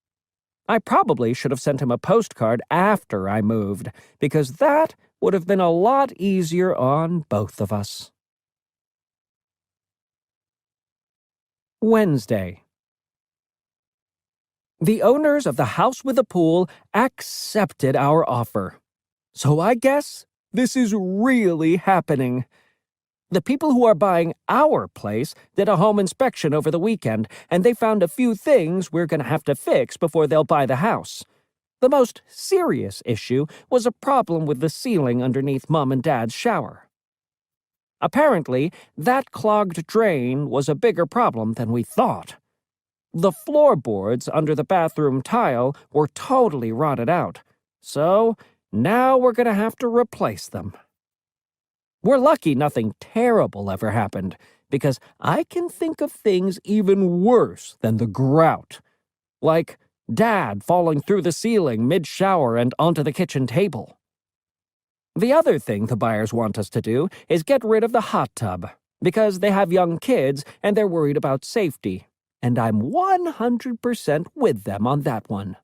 I probably should have sent him a postcard after I moved, because that would have been a lot easier on both of us. Wednesday. The owners of the house with the pool accepted our offer. So I guess this is really happening. The people who are buying our place did a home inspection over the weekend, and they found a few things we're going to have to fix before they'll buy the house. The most serious issue was a problem with the ceiling underneath Mom and Dad's shower. Apparently, that clogged drain was a bigger problem than we thought. The floorboards under the bathroom tile were totally rotted out, so now we're going to have to replace them. We're lucky nothing terrible ever happened, because I can think of things even worse than the grout, like Dad falling through the ceiling mid-shower and onto the kitchen table. The other thing the buyers want us to do is get rid of the hot tub, because they have young kids and they're worried about safety, and I'm 100% with them on that one.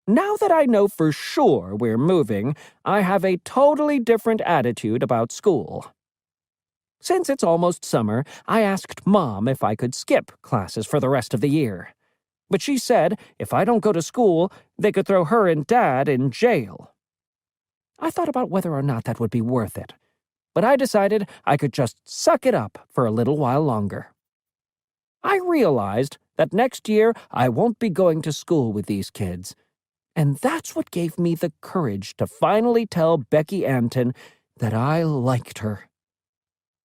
Now that I know for sure we're moving, I have a totally different attitude about school. Since it's almost summer, I asked Mom if I could skip classes for the rest of the year. But she said if I don't go to school, they could throw her and Dad in jail. I thought about whether or not that would be worth it, but I decided I could just suck it up for a little while longer. I realized that next year I won't be going to school with these kids, And that's what gave me the courage to finally tell Becky Anton that I liked her.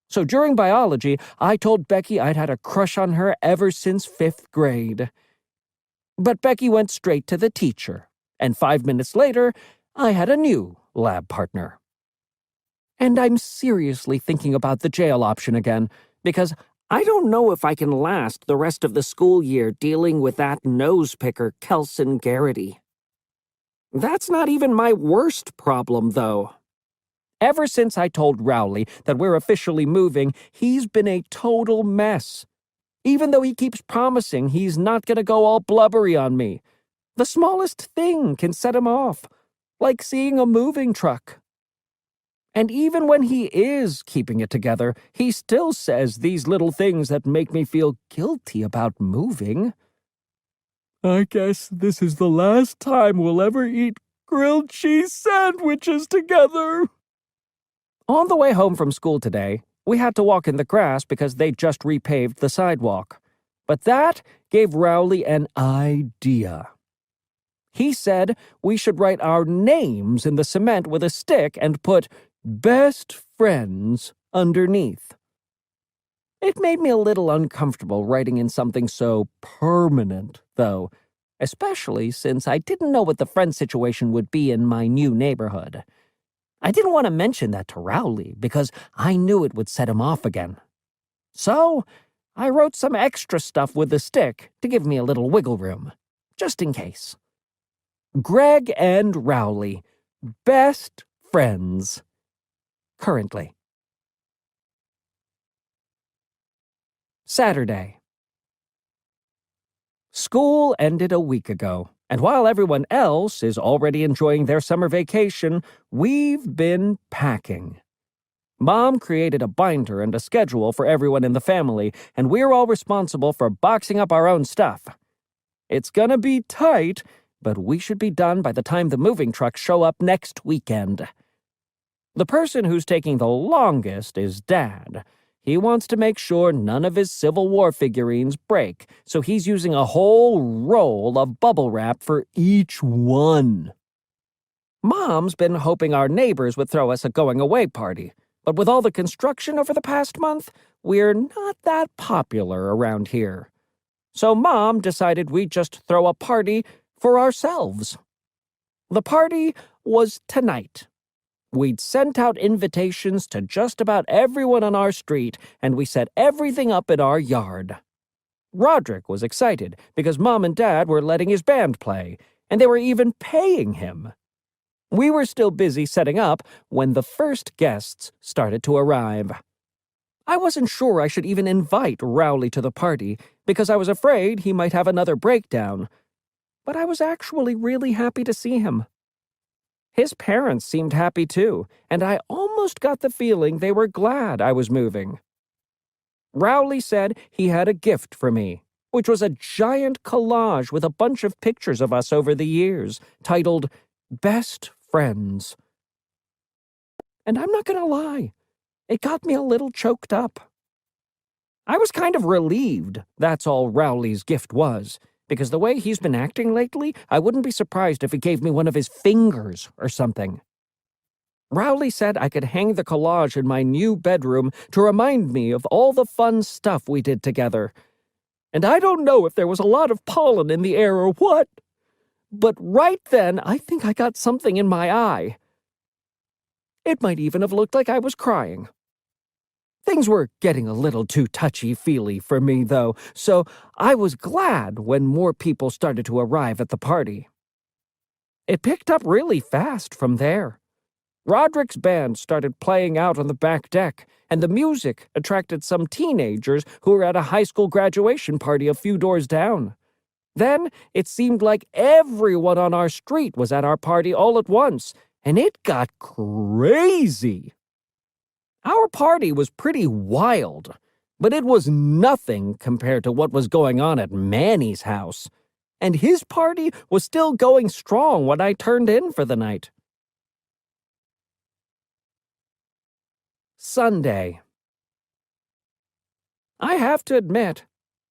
So during biology, I told Becky I'd had a crush on her ever since 5th grade. But Becky went straight to the teacher, and 5 minutes later, I had a new lab partner. And I'm seriously thinking about the jail option again, because I don't know if I can last the rest of the school year dealing with that nose-picker Kelson Garrity. That's not even my worst problem, though. Ever since I told Rowley that we're officially moving, he's been a total mess. Even though he keeps promising he's not going to go all blubbery on me. The smallest thing can set him off, like seeing a moving truck. And even when he is keeping it together, he still says these little things that make me feel guilty about moving. I guess this is the last time we'll ever eat grilled cheese sandwiches together. On the way home from school today, we had to walk in the grass because they just repaved the sidewalk. But that gave Rowley an idea. He said we should write our names in the cement with a stick and put "Best Friends" underneath. It made me a little uncomfortable writing in something so permanent, though, especially since I didn't know what the friend situation would be in my new neighborhood. I didn't want to mention that to Rowley because I knew it would set him off again. So, I wrote some extra stuff with the stick to give me a little wiggle room, just in case. Greg and Rowley, best friends. Currently. Saturday. School ended a week ago, and while everyone else is already enjoying their summer vacation, we've been packing. Mom created a binder and a schedule for everyone in the family, and we're all responsible for boxing up our own stuff. It's gonna be tight, but we should be done by the time the moving trucks show up next weekend. The person who's taking the longest is Dad. He wants to make sure none of his Civil War figurines break, so he's using a whole roll of bubble wrap for each one. Mom's been hoping our neighbors would throw us a going-away party, but with all the construction over the past month, we're not that popular around here. So Mom decided we'd just throw a party for ourselves. The party was tonight. We'd sent out invitations to just about everyone on our street, and we set everything up in our yard. Roderick was excited because Mom and Dad were letting his band play, and they were even paying him. We were still busy setting up when the first guests started to arrive. I wasn't sure I should even invite Rowley to the party because I was afraid he might have another breakdown, but I was actually really happy to see him. His parents seemed happy too, and I almost got the feeling they were glad I was moving. Rowley said he had a gift for me, which was a giant collage with a bunch of pictures of us over the years, titled Best Friends. And I'm not gonna lie, it got me a little choked up. I was kind of relieved that's all Rowley's gift was, because the way he's been acting lately, I wouldn't be surprised if he gave me one of his fingers or something. Rowley said I could hang the collage in my new bedroom to remind me of all the fun stuff we did together. And I don't know if there was a lot of pollen in the air or what, but right then I think I got something in my eye. It might even have looked like I was crying. Things were getting a little too touchy-feely for me, though, so I was glad when more people started to arrive at the party. It picked up really fast from there. Roderick's band started playing out on the back deck, and the music attracted some teenagers who were at a high school graduation party a few doors down. Then it seemed like everyone on our street was at our party all at once, and it got crazy. Our party was pretty wild, but it was nothing compared to what was going on at Manny's house. And his party was still going strong when I turned in for the night. Sunday. I have to admit,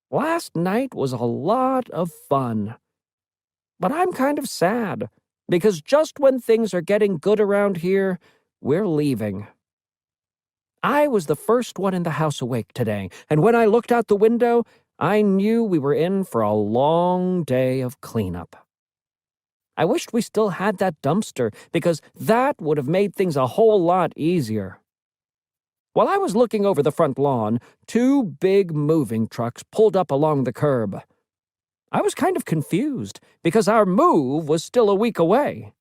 last night was a lot of fun. But I'm kind of sad, because just when things are getting good around here, we're leaving. I was the first one in the house awake today, and when I looked out the window, I knew we were in for a long day of cleanup. I wished we still had that dumpster, because that would have made things a whole lot easier. While I was looking over the front lawn, 2 big moving trucks pulled up along the curb. I was kind of confused, because our move was still a week away.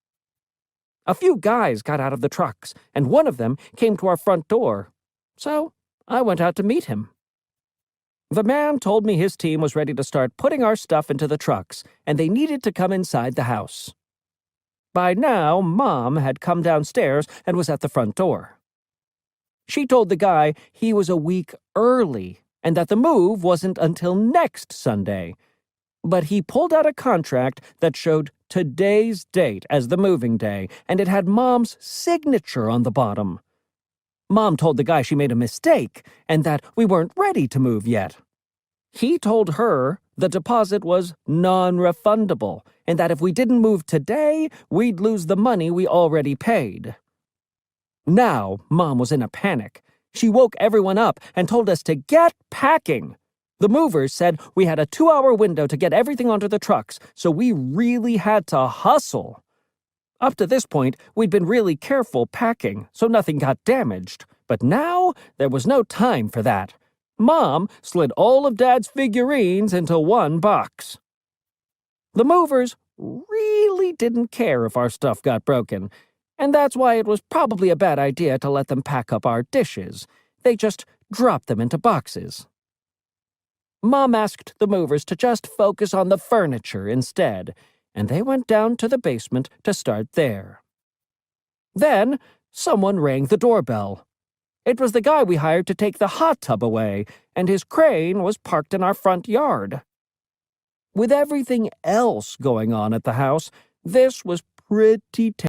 A few guys got out of the trucks, and one of them came to our front door. So I went out to meet him. The man told me his team was ready to start putting our stuff into the trucks, and they needed to come inside the house. By now, Mom had come downstairs and was at the front door. She told the guy he was a week early, and that the move wasn't until next Sunday. But he pulled out a contract that showed today's date as the moving day, and it had Mom's signature on the bottom. Mom told the guy she made a mistake, and that we weren't ready to move yet. He told her the deposit was non-refundable, and that if we didn't move today, we'd lose the money we already paid. Now, Mom was in a panic. She woke everyone up and told us to get packing. The movers said we had a 2-hour window to get everything onto the trucks, so we really had to hustle. Up to this point, we'd been really careful packing, so nothing got damaged. But now, there was no time for that. Mom slid all of Dad's figurines into one box. The movers really didn't care if our stuff got broken, and that's why it was probably a bad idea to let them pack up our dishes. They just dropped them into boxes. Mom asked the movers to just focus on the furniture instead, and they went down to the basement to start there. Then, someone rang the doorbell. It was the guy we hired to take the hot tub away, and his crane was parked in our front yard. With everything else going on at the house, this was pretty